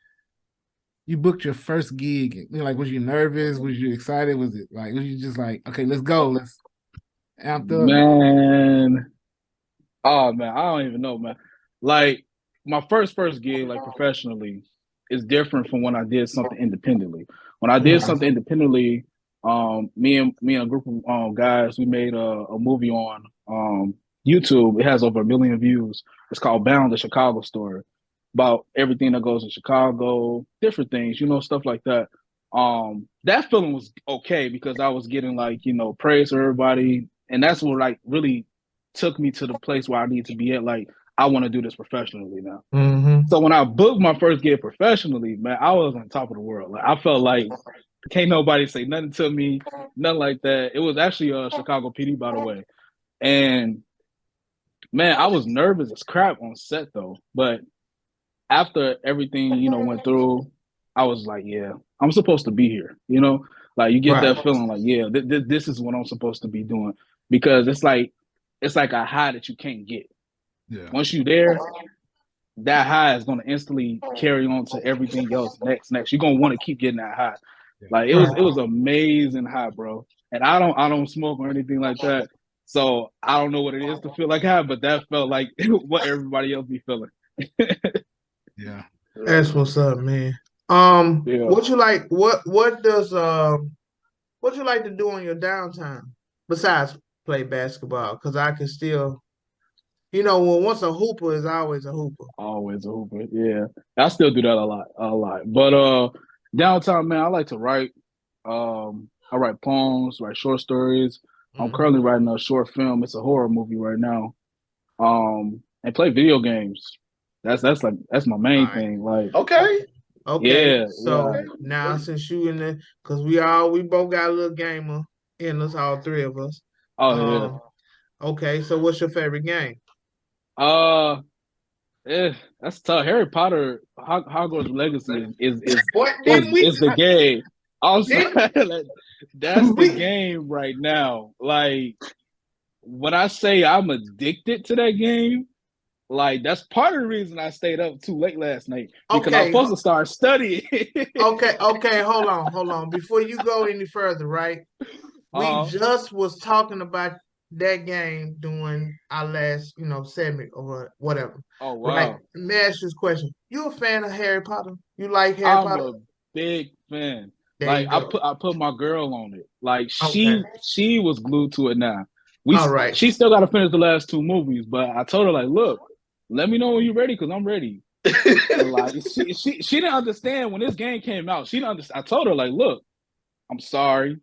you booked your first gig. Like, was you nervous? Was you excited? Was you just like, okay, let's go, let's amped up? Man. Oh man, I don't even know, man. Like my first gig, like professionally, is different from when I did something independently. When I did something independently, me and a group of guys, we made a movie on YouTube. It has over 1 million views. It's called Bound, the Chicago story, about everything that goes in Chicago, different things, stuff like that. That feeling was okay because I was getting like, praise from everybody. And that's what like really took me to the place where I need to be at. Like, I want to do this professionally now. So when I booked my first gig professionally, man, I was on top of the world. Like, I felt like can't nobody say nothing to me, nothing like that. It was actually Chicago PD, by the way. And man, I was nervous as crap on set though. But after everything, went through, I was like, yeah, I'm supposed to be here. Like you get that feeling like, yeah, this is what I'm supposed to be doing, because it's like a high that you can't get. Yeah. Once you're there, that high is going to instantly carry on to everything else next. You're going to want to keep getting that high. Yeah. Like it was amazing high, bro. And I don't smoke or anything like that. So I don't know what it is to feel like high, but that felt like what everybody else be feeling. Yeah. That's what's up, man. What you like? What you like to do on your downtime besides play basketball? Because I can still When once a hooper is always a hooper. Always a hooper. Yeah. I still do that a lot. But downtown, man, I like to write. I write poems, write short stories. I'm currently writing a short film. It's a horror movie right now. And play video games. That's my main thing. Like, okay. Yeah. So now since you in the, because we both got a little gamer in us, all three of us. Oh yeah. Okay, so what's your favorite game? That's tough. Harry Potter, Hogwarts Legacy What didn't we? is the game. I'm sorry, like, that's the We- game right now. Like when I say I'm addicted to that game, like that's part of the reason I stayed up too late last night because I was supposed to start studying. Okay, hold on. Before you go any further, right? We just was talking about that game during our last, segment or whatever. Oh wow! Right? Let me ask you this question: You a fan of Harry Potter? You like Harry Potter? I'm a big fan. There Like you go. I put my girl on it. Like Okay. she was glued to it now. All right. She still got to finish the last two movies, but I told her like, look, let me know when you're ready because I'm ready. And like she didn't understand when this game came out. She didn't understand. I told her like, look, I'm sorry.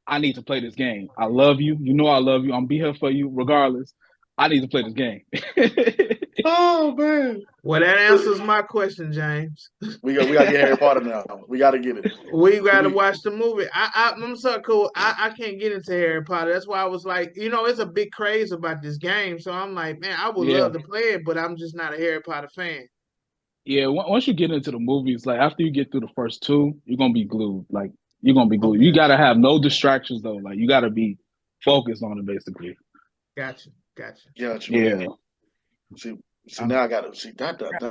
I need to play this game. I love you. You know I love you. I'm be here for you regardless. I need to play this game. Oh man. Well, that answers my question, James. We got to get Harry Potter now. We got to get it. We got to watch the movie. I'm so cool. I can't get into Harry Potter. That's why I was like, it's a big craze about this game. So I'm like, man, I would love to play it, but I'm just not a Harry Potter fan. Yeah, once you get into the movies, like after you get through the first two, you're gonna be glued. Like you're gonna be glued. Okay. You gotta have no distractions though. Like you gotta be focused on it basically. Gotcha. Yeah. See, now I gotta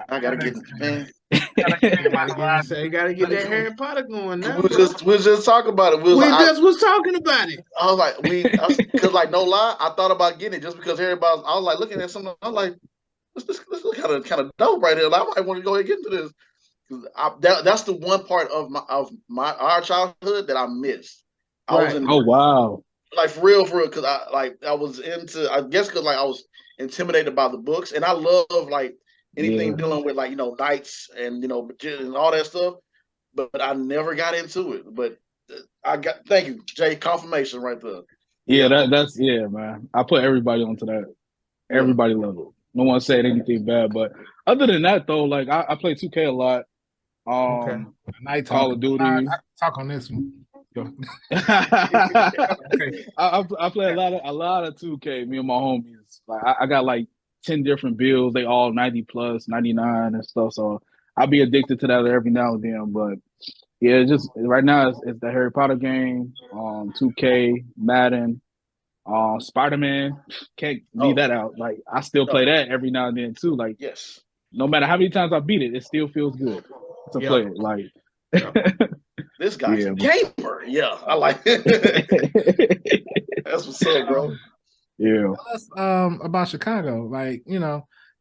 I gotta get man. You gotta get that Harry Potter going now. We'll just talk about it. We just was talking about it. I was like, because like no lie, I thought about getting it just because everybody. I was like looking at something. I was like, this look kind of dope right here. Like, I might want to go ahead and get into this. That's the one part of our childhood that I missed. Right. Wow. Like for real, because I was into, I guess because like I was intimidated by the books, and I love like anything dealing with like knights and and all that stuff, but I never got into it. But thank you, Jay, confirmation right there. Yeah, that's man. I put everybody onto that. Everybody loved it. No one said anything bad, but other than that though, like I play 2K a lot. Call of Duty. I talk on this one. I play a lot of 2K. Me and my homies. Like I got like 10 different builds. They all 90 plus, 99 and stuff. So I'll be addicted to that every now and then. But yeah, just right now it's the Harry Potter game, 2K, Madden, Spider-Man. Can't leave that out. Like I still play that every now and then too. Like yes, no matter how many times I beat it, it still feels good to play it. Like this guy's a gamer. Yeah, I like it. That's what's up, bro. Yeah. Tell us about Chicago. Like,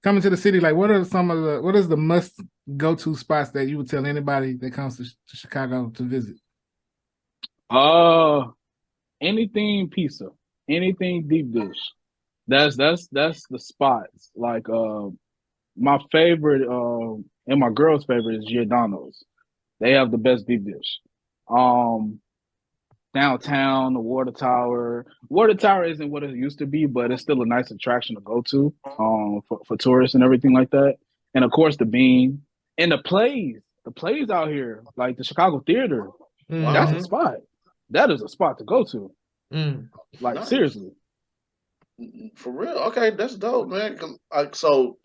coming to the city, like what is the must go to spots that you would tell anybody that comes to Chicago to visit? Anything pizza, anything deep dish. That's the spots. Like my favorite and my girl's favorite is Giordano's. They have the best deep dish. Downtown, the Water Tower. Water Tower isn't what it used to be, but it's still a nice attraction to go to for tourists and everything like that. And of course, the Bean and the plays. The plays out here, like the Chicago Theater. That's a spot. That is a spot to go to. Like nice. Seriously. For real. Okay, that's dope, man. So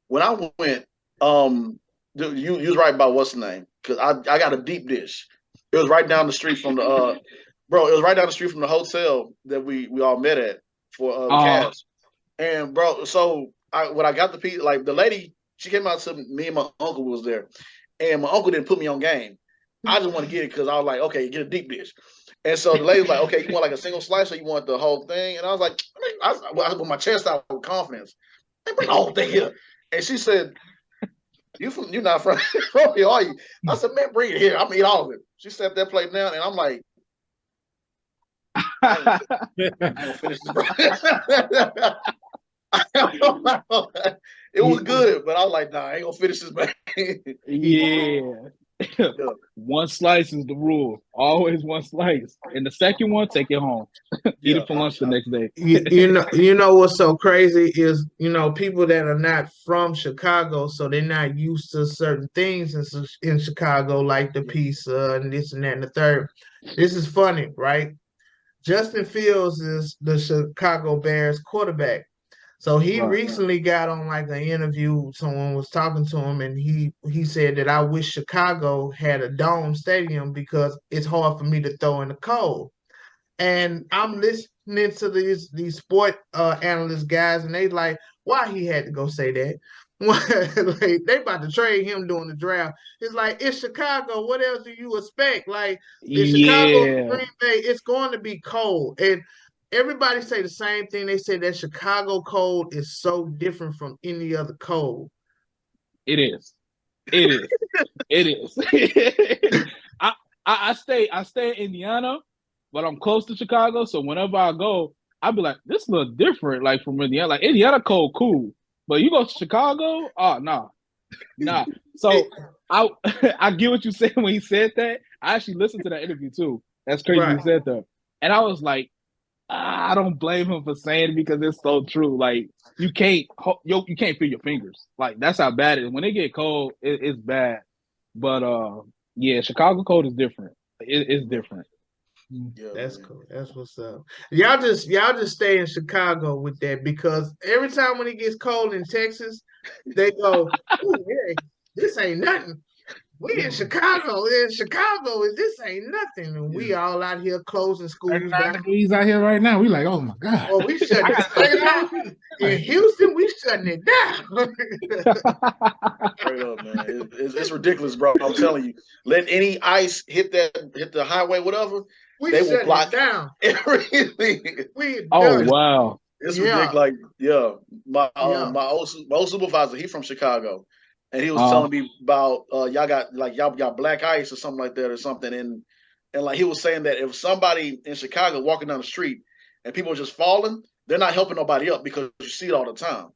when I went, you was right about what's the name? Because I got a deep dish. It was right down the street from the it was right down the street from the hotel that we all met at for the cast. And bro, so when I got the pizza, like the lady, she came out to me and my uncle was there, and my uncle didn't put me on game. I just want to get it because I was like, okay, get a deep dish. And so the lady was like, okay, you want like a single slice or you want the whole thing? And I was like, I put my chest out with confidence. I bring the whole thing here. And she said, you're not from here, are you? I said, man, bring it here. I'm gonna eat all of it. She set that plate down, and I'm like, I'm gonna finish this, bro. I It was good, but I was like, nah, I ain't gonna finish this, man. Yeah. One slice is the rule. Always one slice. And the second one, take it home. Eat it for lunch the next day. You know what's so crazy is, people that are not from Chicago, so they're not used to certain things in Chicago, like the pizza and this and that and the third. This is funny, right? Justin Fields is the Chicago Bears quarterback. So he recently got on like an interview. Someone was talking to him, and he said that I wish Chicago had a dome stadium because it's hard for me to throw in the cold. And I'm listening to these sport analyst guys, and they like, why he had to go say that? Like, they about to trade him during the draft. It's like, it's Chicago. What else do you expect? Like, in Chicago, Green Bay, it's going to be cold. And everybody say the same thing. They say that Chicago cold is so different from any other cold. It is. It is. I stay in Indiana, but I'm close to Chicago. So whenever I go, I'll be like, this is a little different, like from Indiana. Like Indiana cold, cool. But you go to Chicago, oh nah. So I get what you said when he said that. I actually listened to that interview too. That's crazy he said that. And I was like, I don't blame him for saying it because it's so true. Like you can't feel your fingers. Like that's how bad it is. When it get cold, it's bad. But yeah, Chicago cold is different. It's different. Yeah, that's cool. That's what's up. Y'all just stay in Chicago with that, because every time when it gets cold in Texas, they go, hey, this ain't nothing. We in Chicago. This ain't nothing. And we all out here closing schools down. Degrees out here right now. We like, oh my God. Well, we shutting it down. In Houston, we shutting it down. Straight up, man. It's ridiculous, bro. I'm telling you. Let any ice hit the highway, whatever. They will block down everything. Wow. It's ridiculous. Like, my old supervisor, he from Chicago. And he was telling me about y'all got like y'all black ice or something like that or something. And like he was saying that if somebody in Chicago walking down the street and people are just falling, they're not helping nobody up because you see it all the time.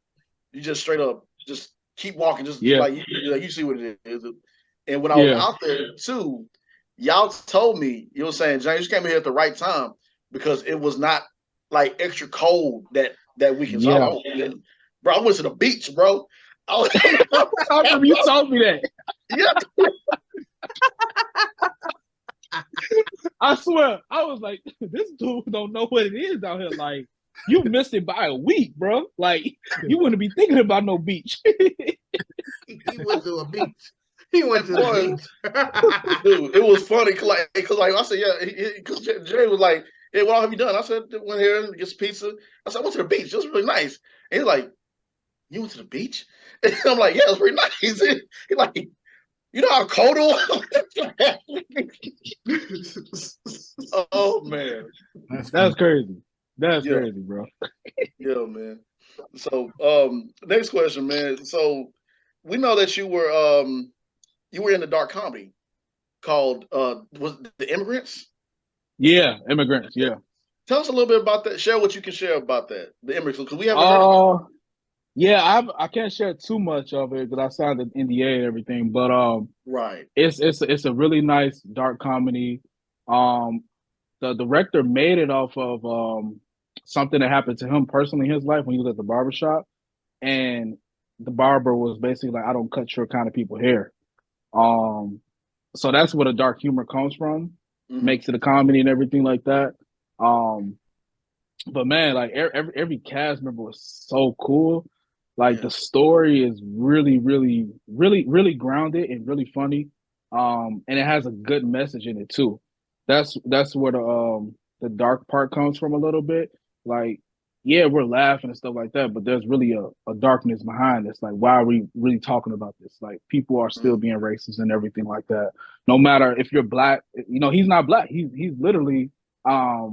You just straight up just keep walking, just like you see what it is. And when I was out there too, y'all told me, you were saying, James, you came here at the right time because it was not like extra cold that weekend. So bro, I went to the beach, bro. I remember you told me that. Yeah. I swear, I was like, this dude don't know what it is out here. Like, you missed it by a week, bro. Like, you wouldn't be thinking about no beach. He went to a beach. He went to the beach. Dude, it was funny because I said, because Jay was like, hey, what have you done? I said, went here and get some pizza. I said, I went to the beach. It was really nice. And he's like, you went to the beach? And I'm like, yeah, it's pretty nice. He's like, you know how cold it was? Oh, man. That's crazy. That's crazy, bro. Yeah, man. So, next question, man. So, we know that you were in the dark comedy called was The Immigrants? Yeah, Immigrants, yeah. Tell us a little bit about that. Share what you can share about that. The Immigrants, because we haven't heard of it. Yeah, I can't share too much of it because I signed an NDA and everything, but right. It's a really nice dark comedy. The director made it off of something that happened to him personally in his life when he was at the barbershop, and the barber was basically like, I don't cut short kind of people hair. So that's where the dark humor comes from. Makes it a comedy and everything like that. But man, like every cast member was so cool. Like the story is really, really, really, really grounded and really funny. And it has a good message in it too. That's where the dark part comes from a little bit. Like, yeah, we're laughing and stuff like that, but there's really a darkness behind this. Like, why are we really talking about this? Like, people are still being racist and everything like that. No matter if you're black, he's not black. He's literally I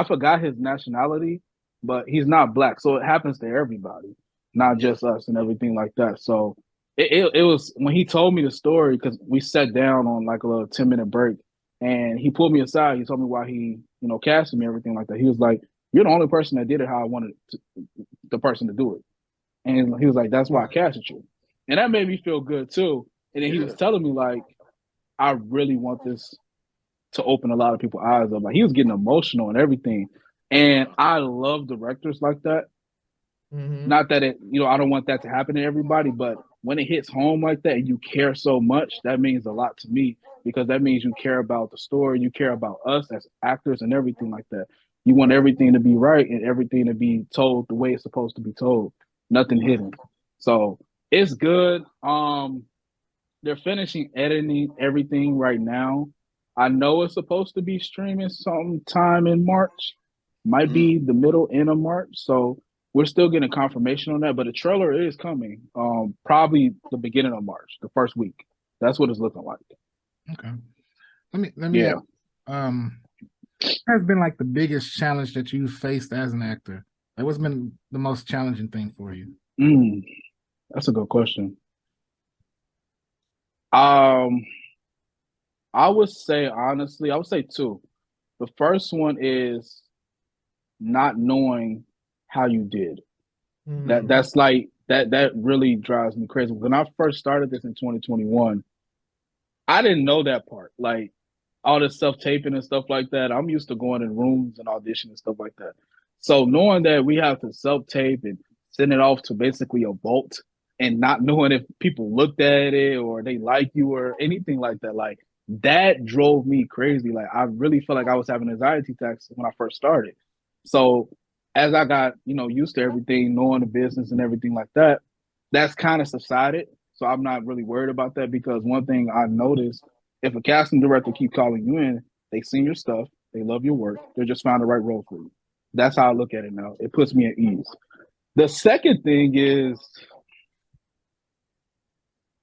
forgot his nationality, but he's not black. So it happens to everybody, not just us and everything like that. So it was when he told me the story, because we sat down on like a little 10-minute break, and he pulled me aside. He told me why he casted me, everything like that. He was like, "You're the only person that did it how I wanted the person to do it." And he was like, that's why I casted you. And that made me feel good too. And then he was telling me like, I really want this to open a lot of people's eyes up. Like he was getting emotional and everything. And I love directors like that. Mm-hmm. Not that it, I don't want that to happen to everybody, but when it hits home like that and you care so much, that means a lot to me because that means you care about the story, you care about us as actors and everything like that. You want everything to be right and everything to be told the way it's supposed to be told, nothing hidden. So it's good. They're finishing editing everything right now. I know it's supposed to be streaming sometime in March, might be the middle end of March. So we're still getting confirmation on that, but the trailer is coming. Probably the beginning of March, the first week. That's what it's looking like. Okay. Let me has been like the biggest challenge that you've faced as an actor? Like what's been the most challenging thing for you? That's a good question. I would say honestly, I would say two. The first one is not knowing how you did. That's like that really drives me crazy. When I first started this in 2021, I didn't know that part. Like all this self-taping and stuff like that. I'm used to going in rooms and audition and stuff like that. So knowing that we have to self-tape and send it off to basically a vault and not knowing if people looked at it or they like you or anything like that, like that drove me crazy. Like I really felt like I was having anxiety attacks when I first started. So as I got, used to everything, knowing the business and everything like that, that's kind of subsided. So I'm not really worried about that because one thing I noticed, if a casting director keep calling you in, they seen your stuff, they love your work, they just found the right role for you. That's how I look at it now. It puts me at ease. The second thing is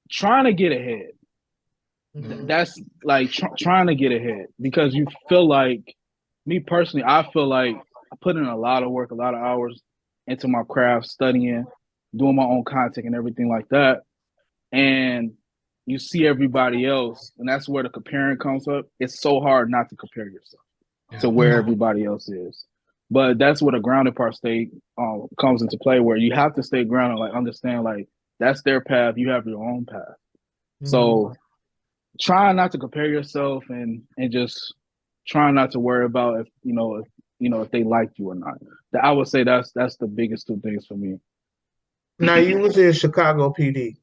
trying to get ahead. That's like trying to get ahead because you feel like, me personally, I feel like I put in a lot of work, a lot of hours into my craft, studying, doing my own content and everything like that. And you see everybody else, and that's where the comparing comes up. It's so hard not to compare yourself to where everybody else is. But that's where the grounded part comes into play, where you have to stay grounded, like understand, like that's their path, you have your own path. So try not to compare yourself and just try not to worry about if they like you or not. I would say that's the biggest two things for me. Now you was in Chicago PD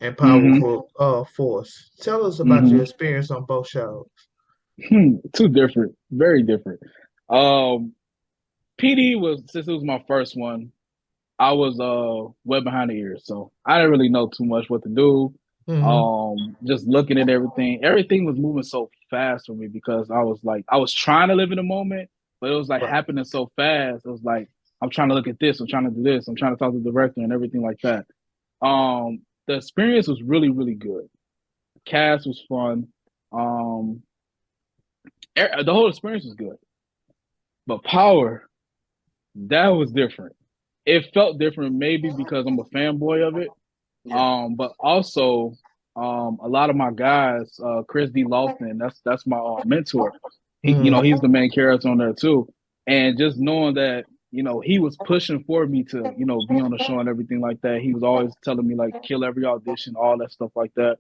and Powerful Force. Tell us about your experience on both shows. Two different, very different. PD was, since it was my first one, I was wet behind the ears, so I didn't really know too much what to do. Just looking at everything was moving so fast for me because I was trying to live in the moment, but it was like happening so fast. It was like I'm trying to look at this, I'm trying to do this, I'm trying to talk to the director and everything like that. The experience was really, really good. The cast was fun. The whole experience was good. But Power, that was different. It felt different, maybe because I'm a fanboy of it. But also, a lot of my guys, Chris D. Lawson, that's my mentor. He's the main character on there too. And just knowing that, he was pushing for me to, be on the show and everything like that. He was always telling me like kill every audition, all that stuff like that.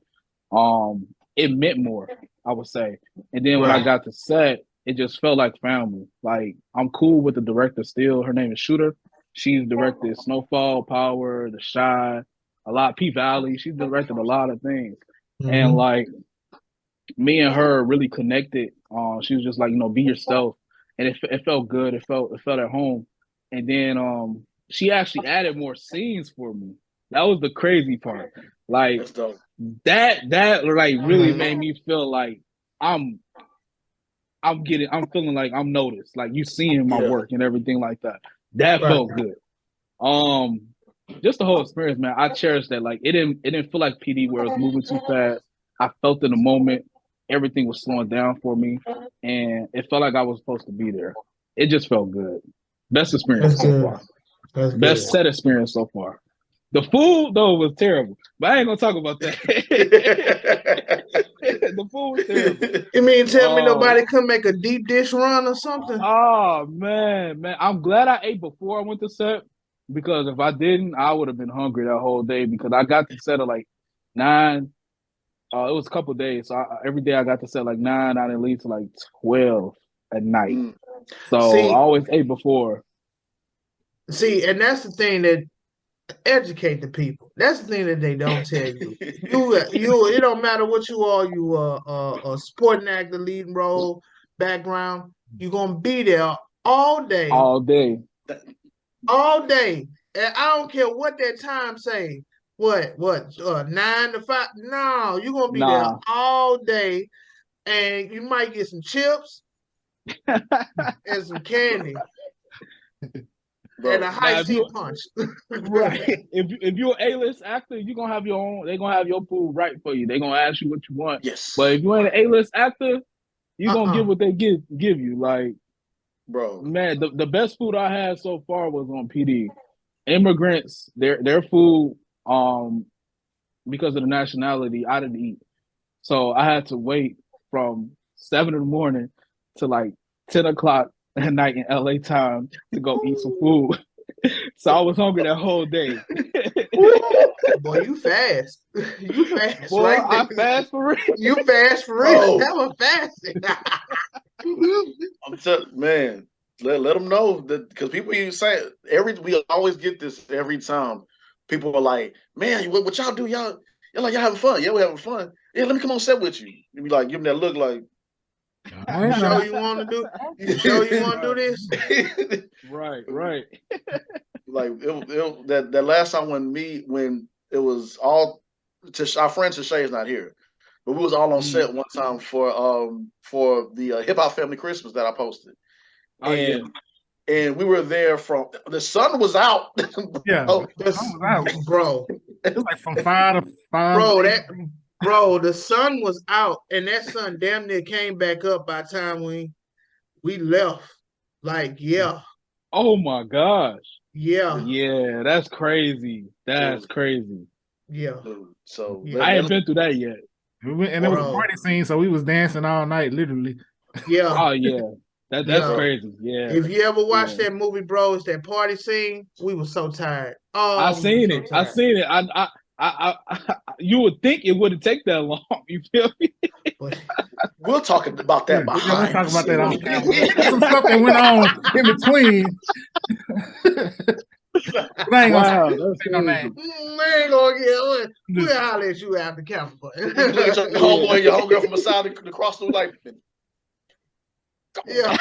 It meant more, I would say. And then when I got to set, it just felt like family. Like I'm cool with the director still. Her name is Shooter. She's directed Snowfall, Power, The Shy, a lot, P Valley. She's directed a lot of things. And like me and her really connected. She was just like, be yourself. And it felt good. It felt at home. And then she actually added more scenes for me. That was the crazy part. Like that like really made me feel like I'm feeling like I'm noticed. Like you seeing my work and everything like that. That felt good. Just the whole experience, man. I cherish that. Like it didn't feel like PD where it was moving too fast. I felt in the moment everything was slowing down for me, and it felt like I was supposed to be there. It just felt good. Best experience so far. Best set experience so far. The food though was terrible, but I ain't gonna talk about that. The food was terrible. You mean tell me nobody could make a deep dish run or something? Oh man, I'm glad I ate before I went to set because if I didn't, I would have been hungry that whole day because I got to set at like 9. It was a couple of days, so every day I got to set like 9. I didn't leave till like 12 at night. So I always ate before. See, and that's the thing that educate the people. That's the thing that they don't tell you. It don't matter what you are. You a supporting actor, leading role, background. You're gonna be there all day, all day, and I don't care what that time say. What 9 to 5? No, you're gonna be there all day, and you might get some chips and some candy. Bro, and a high tea punch. Right. If you're an A-list actor, you're gonna have your own, they're gonna have your food right for you. They're gonna ask you what you want. Yes. But if you ain't an A-list actor, you're gonna get what they give you. Like, bro. Man, the best food I had so far was on PD. Immigrants, their food, because of the nationality, I didn't eat. So I had to wait from 7 in the morning to like 10 o'clock at night in LA time to go eat some food. So I was hungry that whole day. Boy, you fast. You fast. Boy, right I fast for real. You fast for real. That was fasting. I'm telling, man, let them know that, because people say we always get this every time. People are like, man, what y'all do? Y'all having fun? Yeah, we're having fun. Yeah, let me come on set with you. You be like, give them that look like, you sure you want to do? You sure you want to do this? Right. Like that last time when it was all, our friend Tashay is not here, but we was all on set one time for the Hip Hop Family Christmas that I posted. And we were there from the sun was out. Yeah, the sun was out, bro. It was like from 5 to 5. Bro, the sun was out, and that sun damn near came back up by the time we left. Like, yeah. Oh my gosh. Yeah. Yeah, that's crazy. That's crazy. Yeah. So I ain't been through that yet. And it was a party scene, so we was dancing all night, literally. Yeah. Oh yeah. That's crazy. Yeah. If you ever watched that movie, bro, it's that party scene. We were so tired. Oh, I seen it. I you would think it wouldn't take that long. You feel me? We'll talk about that behind. We'll talk about that on camera. There's some stuff that went on in between. I ain't gonna say no name. I ain't gonna get. We'll holler at you after camera. You look at your homeboy, your homegirl from the side across the like. Yeah.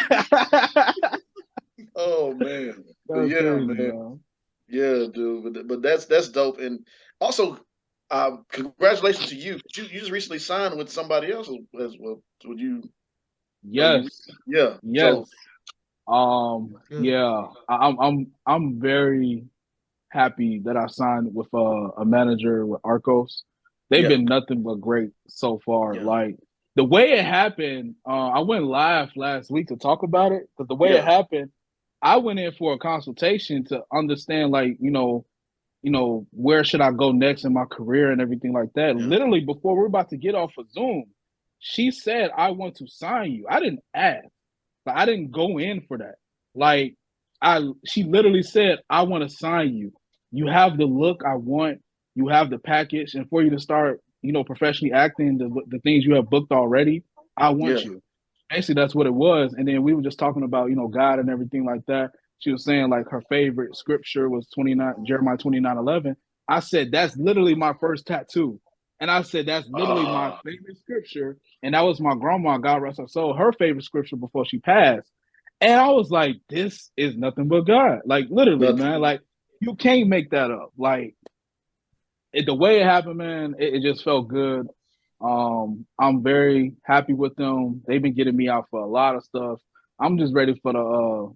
Oh man. Man. Yeah, dude. But that's dope. And also, congratulations to you. You just recently signed with somebody else as well. Would you? Yes. Yeah. Yes. Yeah. I'm very happy that I signed with a manager with Arcos. They've been nothing but great so far. Like the way it happened, I went live last week to talk about it, because the way it happened, I went in for a consultation to understand, like, you know, where should I go next in my career and everything like that. Yeah. Literally before we're about to get off of Zoom, she said, I want to sign you. I didn't ask. Like, I didn't go in for that. Like, she literally said, I want to sign you. You have the look I want. You have the package. And for you to start, professionally acting, the things you have booked already, I want you. Basically, that's what it was. And then we were just talking about, God and everything like that. She was saying, like, her favorite scripture was Jeremiah 29:11. I said, that's literally my first tattoo. And I said, that's literally my favorite scripture. And that was my grandma, God rest her soul, her favorite scripture before she passed. And I was like, this is nothing but God. Like, literally, man. Like, you can't make that up. Like, the way it happened, man, it just felt good. I'm very happy with them. They've been getting me out for a lot of stuff. I'm just ready for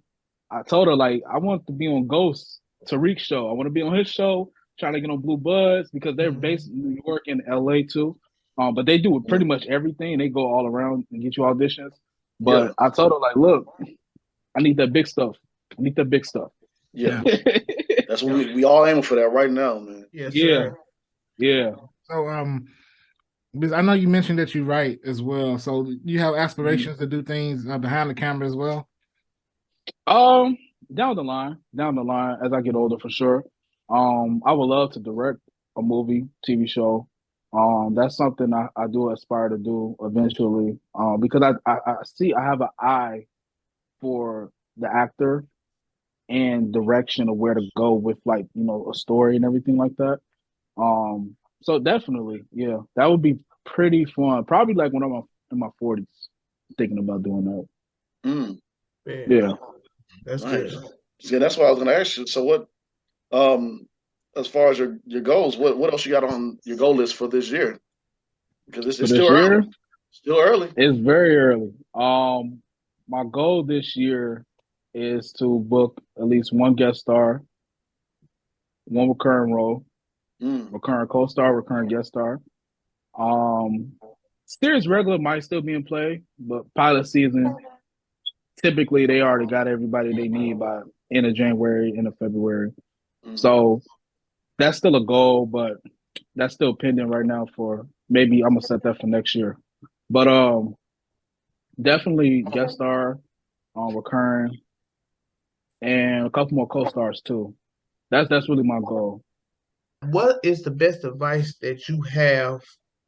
I told her, like, I want to be on Ghost, Tariq's show. I want to be on his show, trying to get on Blue Buds, because they're based in New York and LA too. But they do pretty much everything. They go all around and get you auditions. But I told her, like, look, I need that big stuff. I need that big stuff. Yeah. That's what we all aiming for that right now, man. Yes, yeah. Sir. Yeah. So because I know you mentioned that you write as well. So you have aspirations to do things behind the camera as well? Down the line, as I get older, for sure. I would love to direct a movie, TV show. That's something I do aspire to do eventually. Because I see I have an eye for the actor and direction of where to go with, like, a story and everything like that. So definitely, yeah, that would be pretty fun. Probably like when I'm in my 40s, thinking about doing that. Mm. Yeah. That's Nice. good. Yeah, that's what I was going to ask you. So what, as far as your goals, what else you got on your goal list for this year? Because For it's this still year, early. Still early. it's very early. My goal this year is to book at least one guest star, one recurring role, recurring co-star, recurring guest star. Series regular might still be in play, but pilot season, typically they already got everybody they need by end of January, end of February. So that's still a goal, but that's still pending right now. For maybe I'm gonna set that for next year. But definitely guest star, recurring, and a couple more co-stars too. That's really my goal. What is the best advice that you have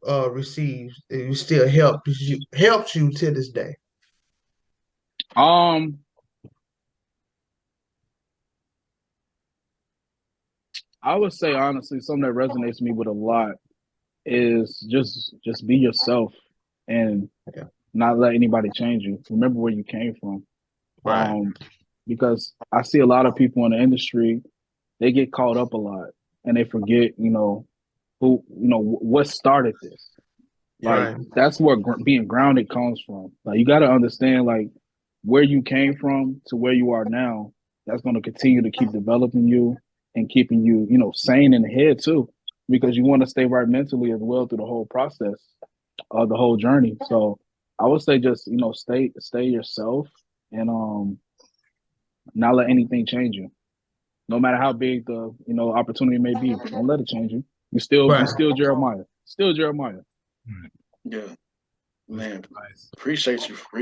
received that you still helps you to this day? I would say honestly, something that resonates with me with a lot is just be yourself and not let anybody change you. Remember where you came from. Right. Because I see a lot of people in the industry, they get caught up a lot and they forget, who, what started this. Like, that's where being grounded comes from. Like, you got to understand, like, where you came from to where you are now. That's going to continue to keep developing you and keeping you, sane in the head too, because you want to stay right mentally as well through the whole process of the whole journey. So I would say just, stay yourself and not let anything change you. No matter how big the, opportunity may be, don't let it change you. You're still Jeremiah. Still Jeremiah. Yeah. Man, appreciate you for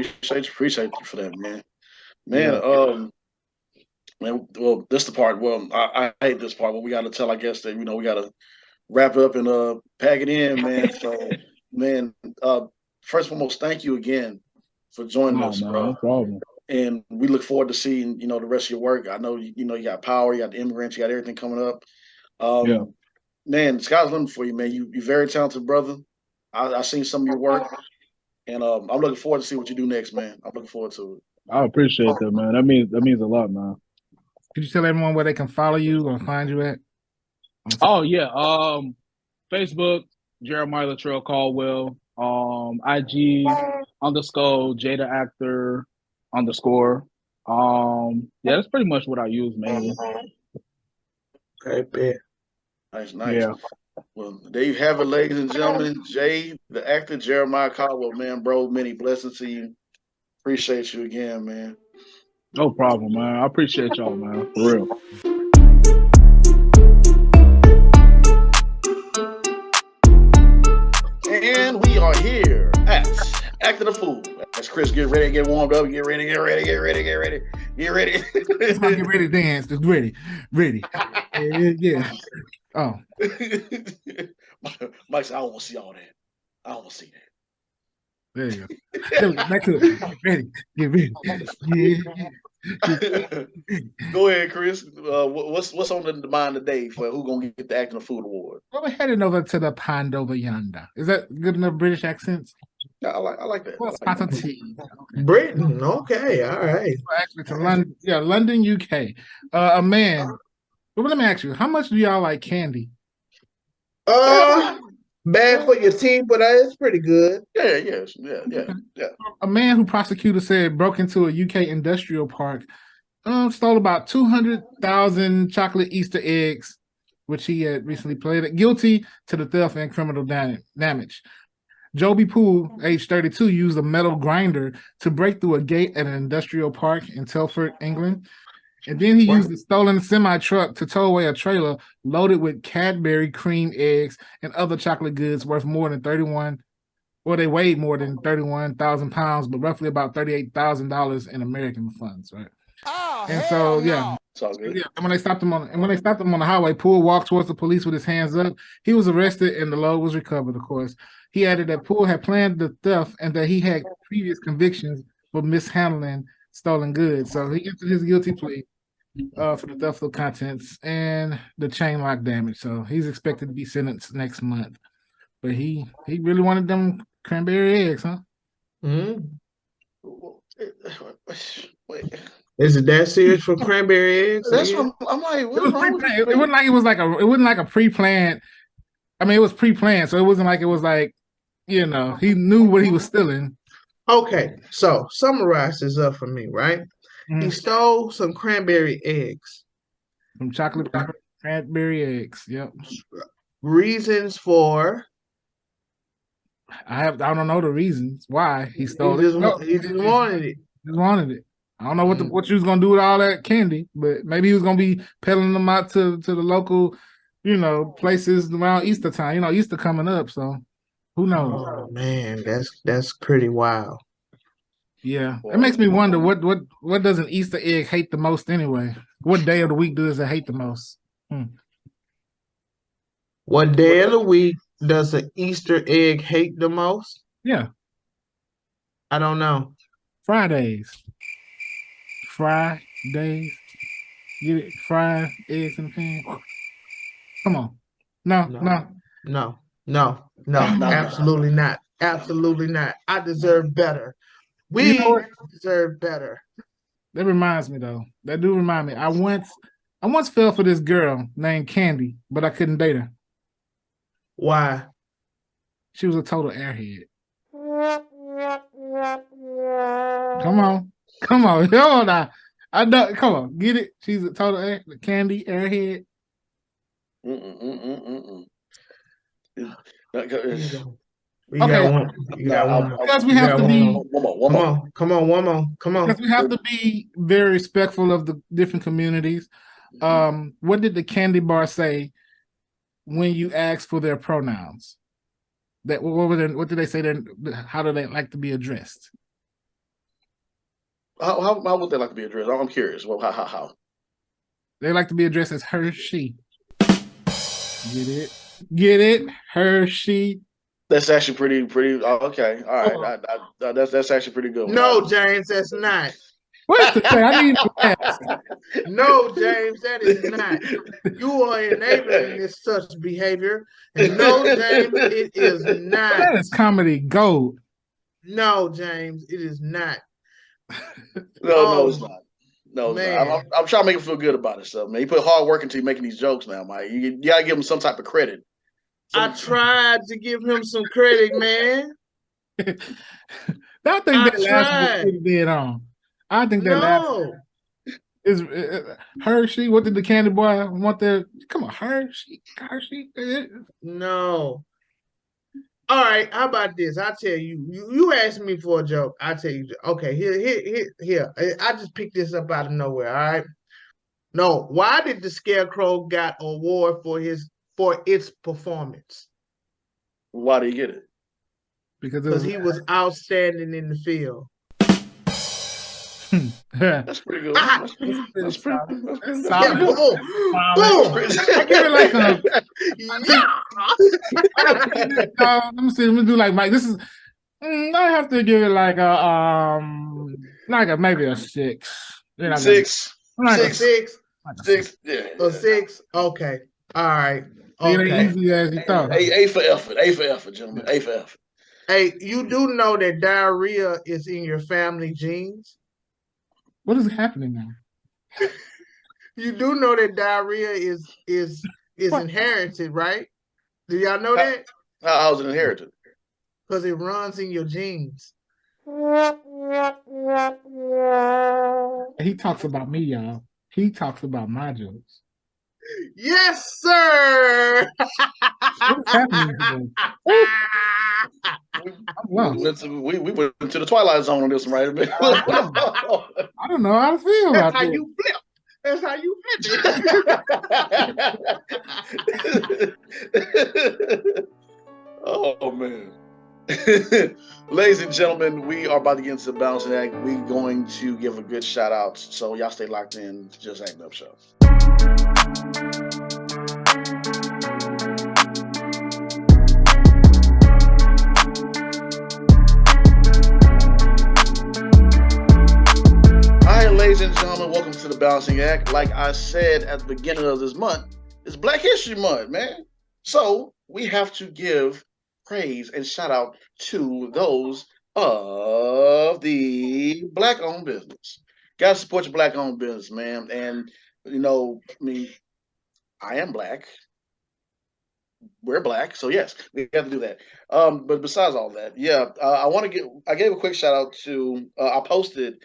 that, man. Man, well, this the part. Well, I hate this part, but we got to tell, I guess, that we got to wrap it up and pack it in, man. So, man, first and foremost, thank you again for joining us, man, bro. No problem. And we look forward to seeing the rest of your work. I know you got Power, you got the Immigrants, you got everything coming up. Man, the sky's the limit for you, man. You're very talented, brother. I seen some of your work, and I'm looking forward to see what you do next, man. I'm looking forward to it. I appreciate that, man. That means a lot, man. Could you tell everyone where they can follow you or find you at? Oh yeah, Facebook, Jeremiah Latrell Caldwell. IG _ Jada Actor _ yeah, that's pretty much what I use mainly. Okay, bet. Nice. Yeah. Well, there you have it, ladies and gentlemen. Jay, the actor, Jeremiah Caldwell, man, bro. Many blessings to you. Appreciate you again, man. No problem, man. I appreciate y'all, man. For real. And we are here at Acting the Fool. As Chris get ready, get warmed up, get ready. Get ready to dance. Just ready. Yeah. Oh. Mike said, I don't want to see all that. I don't want to see that. There you go. Back to it. Get ready. Yeah. Go ahead, Chris. What's on the mind today for who gonna get the Acting the Food Award? Well, we're heading over to the pond over yonder. Is that good enough British accents? I like that. Well, I like that. Okay. Britain. Okay, all right. Actually, to London, London, UK. A man. Well, let me ask you, how much do y'all like candy? Bad for your teeth, but it's pretty good. Yeah. A man who prosecutors said broke into a UK industrial park, stole about 200,000 chocolate Easter eggs, which he had recently pleaded guilty to the theft and criminal damage. Joby Poole, age 32, used a metal grinder to break through a gate at an industrial park in Telford, England. And then he used a stolen semi-truck to tow away a trailer loaded with Cadbury cream eggs and other chocolate goods worth more than they weighed more than 31,000 pounds, but roughly about $38,000 in American funds, right? Oh, And so yeah. It's all good. Yeah, and when they stopped him on the highway, Poole walked towards the police with his hands up. He was arrested and the load was recovered, of course. He added that Poole had planned the theft and that he had previous convictions for mishandling stolen goods. So he entered his guilty plea for the theft of contents and the chain lock damage. So he's expected to be sentenced next month. But he really wanted them cranberry eggs, huh? Mm-hmm. Wait. Is it that serious for cranberry eggs? That's what I'm like. It wasn't like it wasn't like a pre-planned. I mean, it was pre-planned, so it wasn't like it was like, he knew what he was stealing. Okay, so summarize this up for me, right? Mm-hmm. He stole some cranberry eggs. Some chocolate cranberry eggs. Yep. Reasons for? I don't know the reasons why he stole it. He just wanted it. Just wanted it. I don't know what you was gonna do with all that candy, but maybe he was gonna be peddling them out to the local, places around Easter time. Easter coming up, so who knows? Oh man, that's pretty wild. Yeah, it makes me wonder what does an Easter egg hate the most anyway? What day of the week does it hate the most? What day of the week does an Easter egg hate the most? Yeah, I don't know. Fridays. Get it? Fried eggs in the pan. Come on. No. Absolutely not. Absolutely not. I deserve better. We deserve better. That reminds me though. That do remind me. I once fell for this girl named Candy, but I couldn't date her. Why? She was a total airhead. Come on. Hold on. I know. Come on, get it. She's a total Candy airhead. You got one. Because we have to be. Come on. Because we have to be very respectful of the different communities. What did the candy bar say when you asked for their pronouns? What did they say? How do they like to be addressed? How would they like to be addressed? I'm curious. Well, how? They like to be addressed as her, she. Get it? Her, she. That's actually pretty. Okay, all right. That's actually pretty good. No, James, that's not. What's the thing? I need to ask. No, James, that is not. You are enabling this such behavior. And no, James, it is not. That is comedy gold. No, James, it is not. No, it's not. No, it's not. I'm trying to make him feel good about himself, man. He put hard work into making these jokes now, Mike. You gotta give him some type of credit. I tried to give him some credit, man. I think that last was pretty dead on. I think that last is Hershey. What did the candy boy want there? Come on, Hershey. No. All right, how about this? I tell you, you asked me for a joke. I tell you, okay, here. I just picked this up out of nowhere. All right. No, why did the Scarecrow got an award for its performance? Why did he get it? Because he was outstanding in the field. That's pretty good. That's pretty solid. Boom. I give it like a. Let me see. Let me do like Mike. This is. I have to give it like a maybe a 6. Six. Yeah. A 6. Okay. All right. Okay. Easy as you thought. A for effort, gentlemen. A for effort. Hey, you do know that diarrhea is in your family genes? What is happening now? You do know that diarrhea is inherited, right? Do y'all know that? How's it inherited? Because it runs in your genes. He talks about me, y'all. He talks about my jokes. Yes, sir. What's happening today? We went to the Twilight Zone on this one, right? I don't know how to feel about how this. you flip. That's how you flip it. Oh man. Ladies and gentlemen, we are about to get into the balancing act. We're going to give a good shout out. So y'all stay locked in. Just Acting Up Show. Ladies and gentlemen, welcome to the Balancing Act. Like I said at the beginning of this month, it's Black History Month, man. So we have to give praise and shout out to those of the Black-owned business. Got to support your Black-owned business, man. And I am Black. We're Black, so yes, we have to do that. But besides all that, I gave a quick shout out to. I posted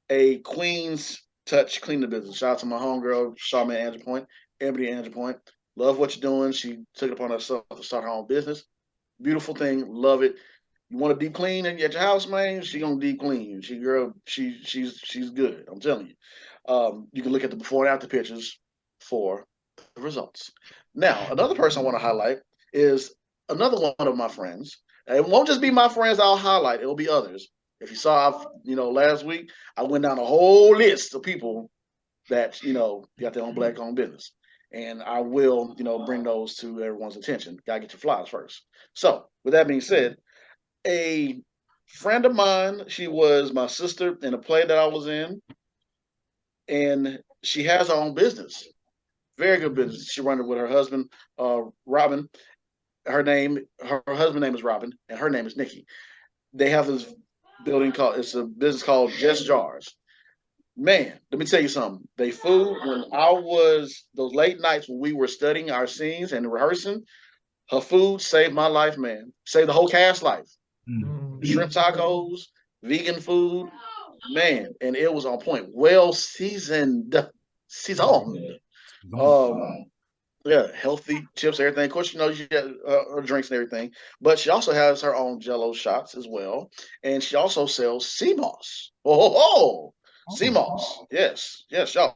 a Queen's Touch cleaning business. Shout out to my homegirl, Charmaine Andrew Point, Ebony Andrew Point. Love what you're doing. She took it upon herself to start her own business. Beautiful thing. Love it. You want to deep clean at your house, man? She gonna deep clean. She's good. I'm telling you. You can look at the before and after pictures for the results. Now, another person I want to highlight is another one of my friends. It won't just be my friends I'll highlight. It'll be others. If you saw, last week, I went down a whole list of people that, got their own Black-owned business. And I will, bring those to everyone's attention. Got to get your flyers first. So, with that being said, a friend of mine, she was my sister in a play that I was in, and she has her own business. Very good business. She runs it with her husband, Robin. Her husband's name is Robin, and her name is Nikki. They have this it's a business called Just Jars. Man, let me tell you something. They food, when I was, those late nights when we were studying our scenes and rehearsing, her food saved my life, man. Saved the whole cast life. Mm-hmm. Shrimp tacos, vegan food, man, and it was on point. Well seasoned. Yeah, healthy chips, everything. Of course, she got her drinks and everything, but she also has her own Jello shots as well, and she also sells sea moss. Sea moss. Yes, y'all.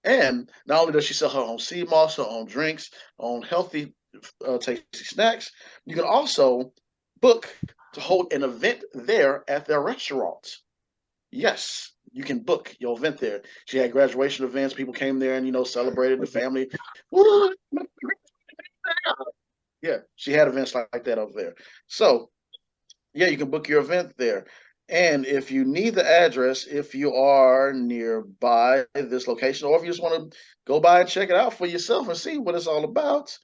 And not only does she sell her own sea moss, her own drinks, her own healthy, tasty snacks, you can also book to hold an event there at their restaurant. Yes, you can book your event there. She had graduation events. People came there and, celebrated the family. Yeah, she had events like that over there. So, yeah, you can book your event there. And if you need the address, if you are nearby this location, or if you just want to go by and check it out for yourself and see what it's all about,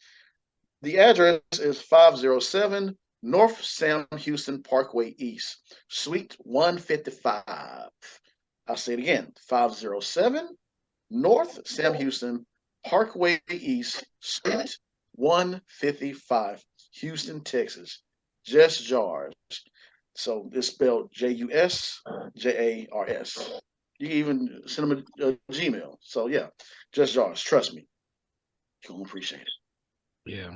the address is 507 North Sam Houston Parkway East, Suite 155. I'll say it again, 507 North Sam Houston Parkway East, Suite 155, Houston, Texas. Just Jars. So it's spelled JUSJARS. You can even send them a Gmail. So yeah, Just Jars. Trust me, you're gonna appreciate it. Yeah.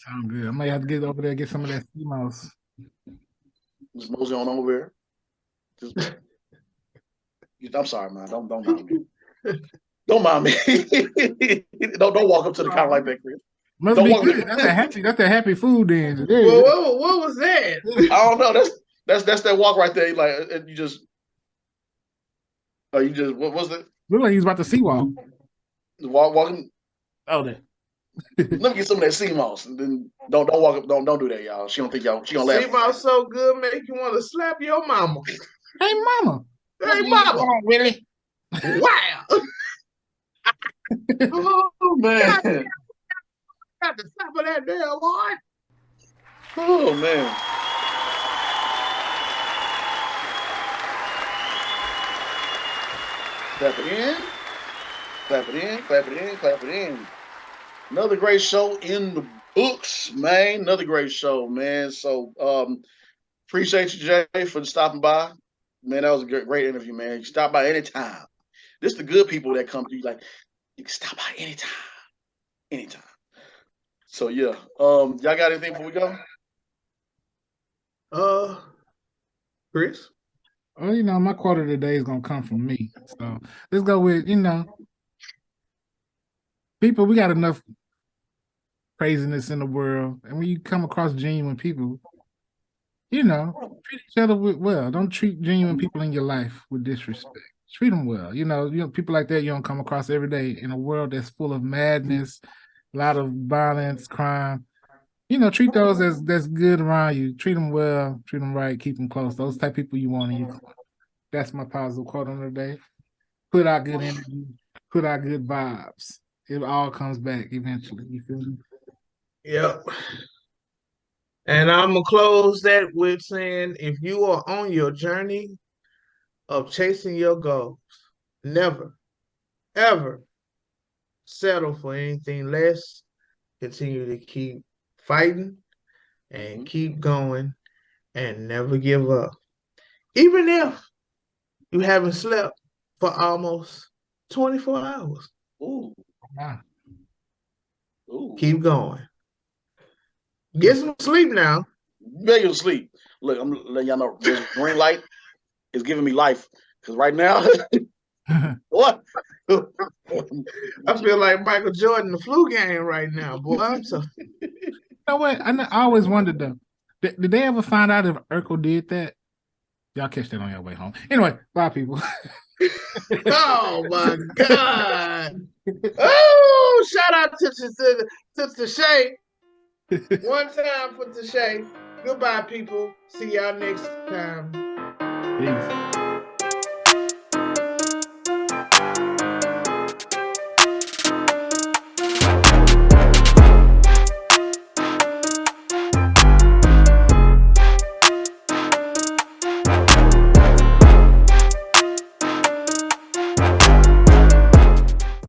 Sounds good. I might have to get over there and get some of that sea mouse. Just mosey on over there. I'm sorry, man. Don't mind me. Don't mind me. don't walk up to the counter like that, Chris. Must be good. That's a happy food then. Well, what was that? I don't know. That's that walk right there. Like you just what was it? Look like he's about to sea walk. Walking. Oh, there. Let me get some of that sea moss, and then don't walk up. Don't do that, y'all. She don't think y'all. She gonna laugh. Sea moss so good, make you want to slap your mama. Hey, mama. Hey, mama. Really? Wow. Oh man. Got the top of that damn boy. Oh man. Clap it in. Clap it in. Clap it in. Clap it in. Another great show in the books, man. Another great show, man. So appreciate you, Jay, for stopping by. Man, that was a great interview, man. You stop by anytime. This is the good people that come to you. Like, you can stop by anytime. Anytime. So yeah. Y'all got anything before we go? Chris? Well, my quote of the day is gonna come from me. So let's go with, people, we got enough craziness in the world. And when you come across genuine people, you know, treat each other well. Don't treat genuine people in your life with disrespect. Treat them well. You know, people like that you don't come across every day in a world that's full of madness, a lot of violence, crime. You know, treat those that's good around you. Treat them well, treat them right, keep them close. Those type of people you want in your corner. That's my positive quote on the day. Put out good energy, put out good vibes. It all comes back eventually. You feel me? Yep. And I'm going to close that with saying, if you are on your journey of chasing your goals, never, ever settle for anything less. Continue to keep fighting and keep going and never give up. Even if you haven't slept for almost 24 hours. Ooh. Wow. Ooh. Keep going. Get some sleep now. Make him sleep. Look, I'm letting y'all know this green light is giving me life. Because right now, what? I feel like Michael Jordan in the flu game right now, boy. I'm so. You know what? I always wondered though. Did they ever find out if Urkel did that? Y'all catch that on your way home. Anyway, bye, people. Oh my God! Oh, shout out to Shay. One time for Shay. Goodbye, people. See y'all next time. Peace.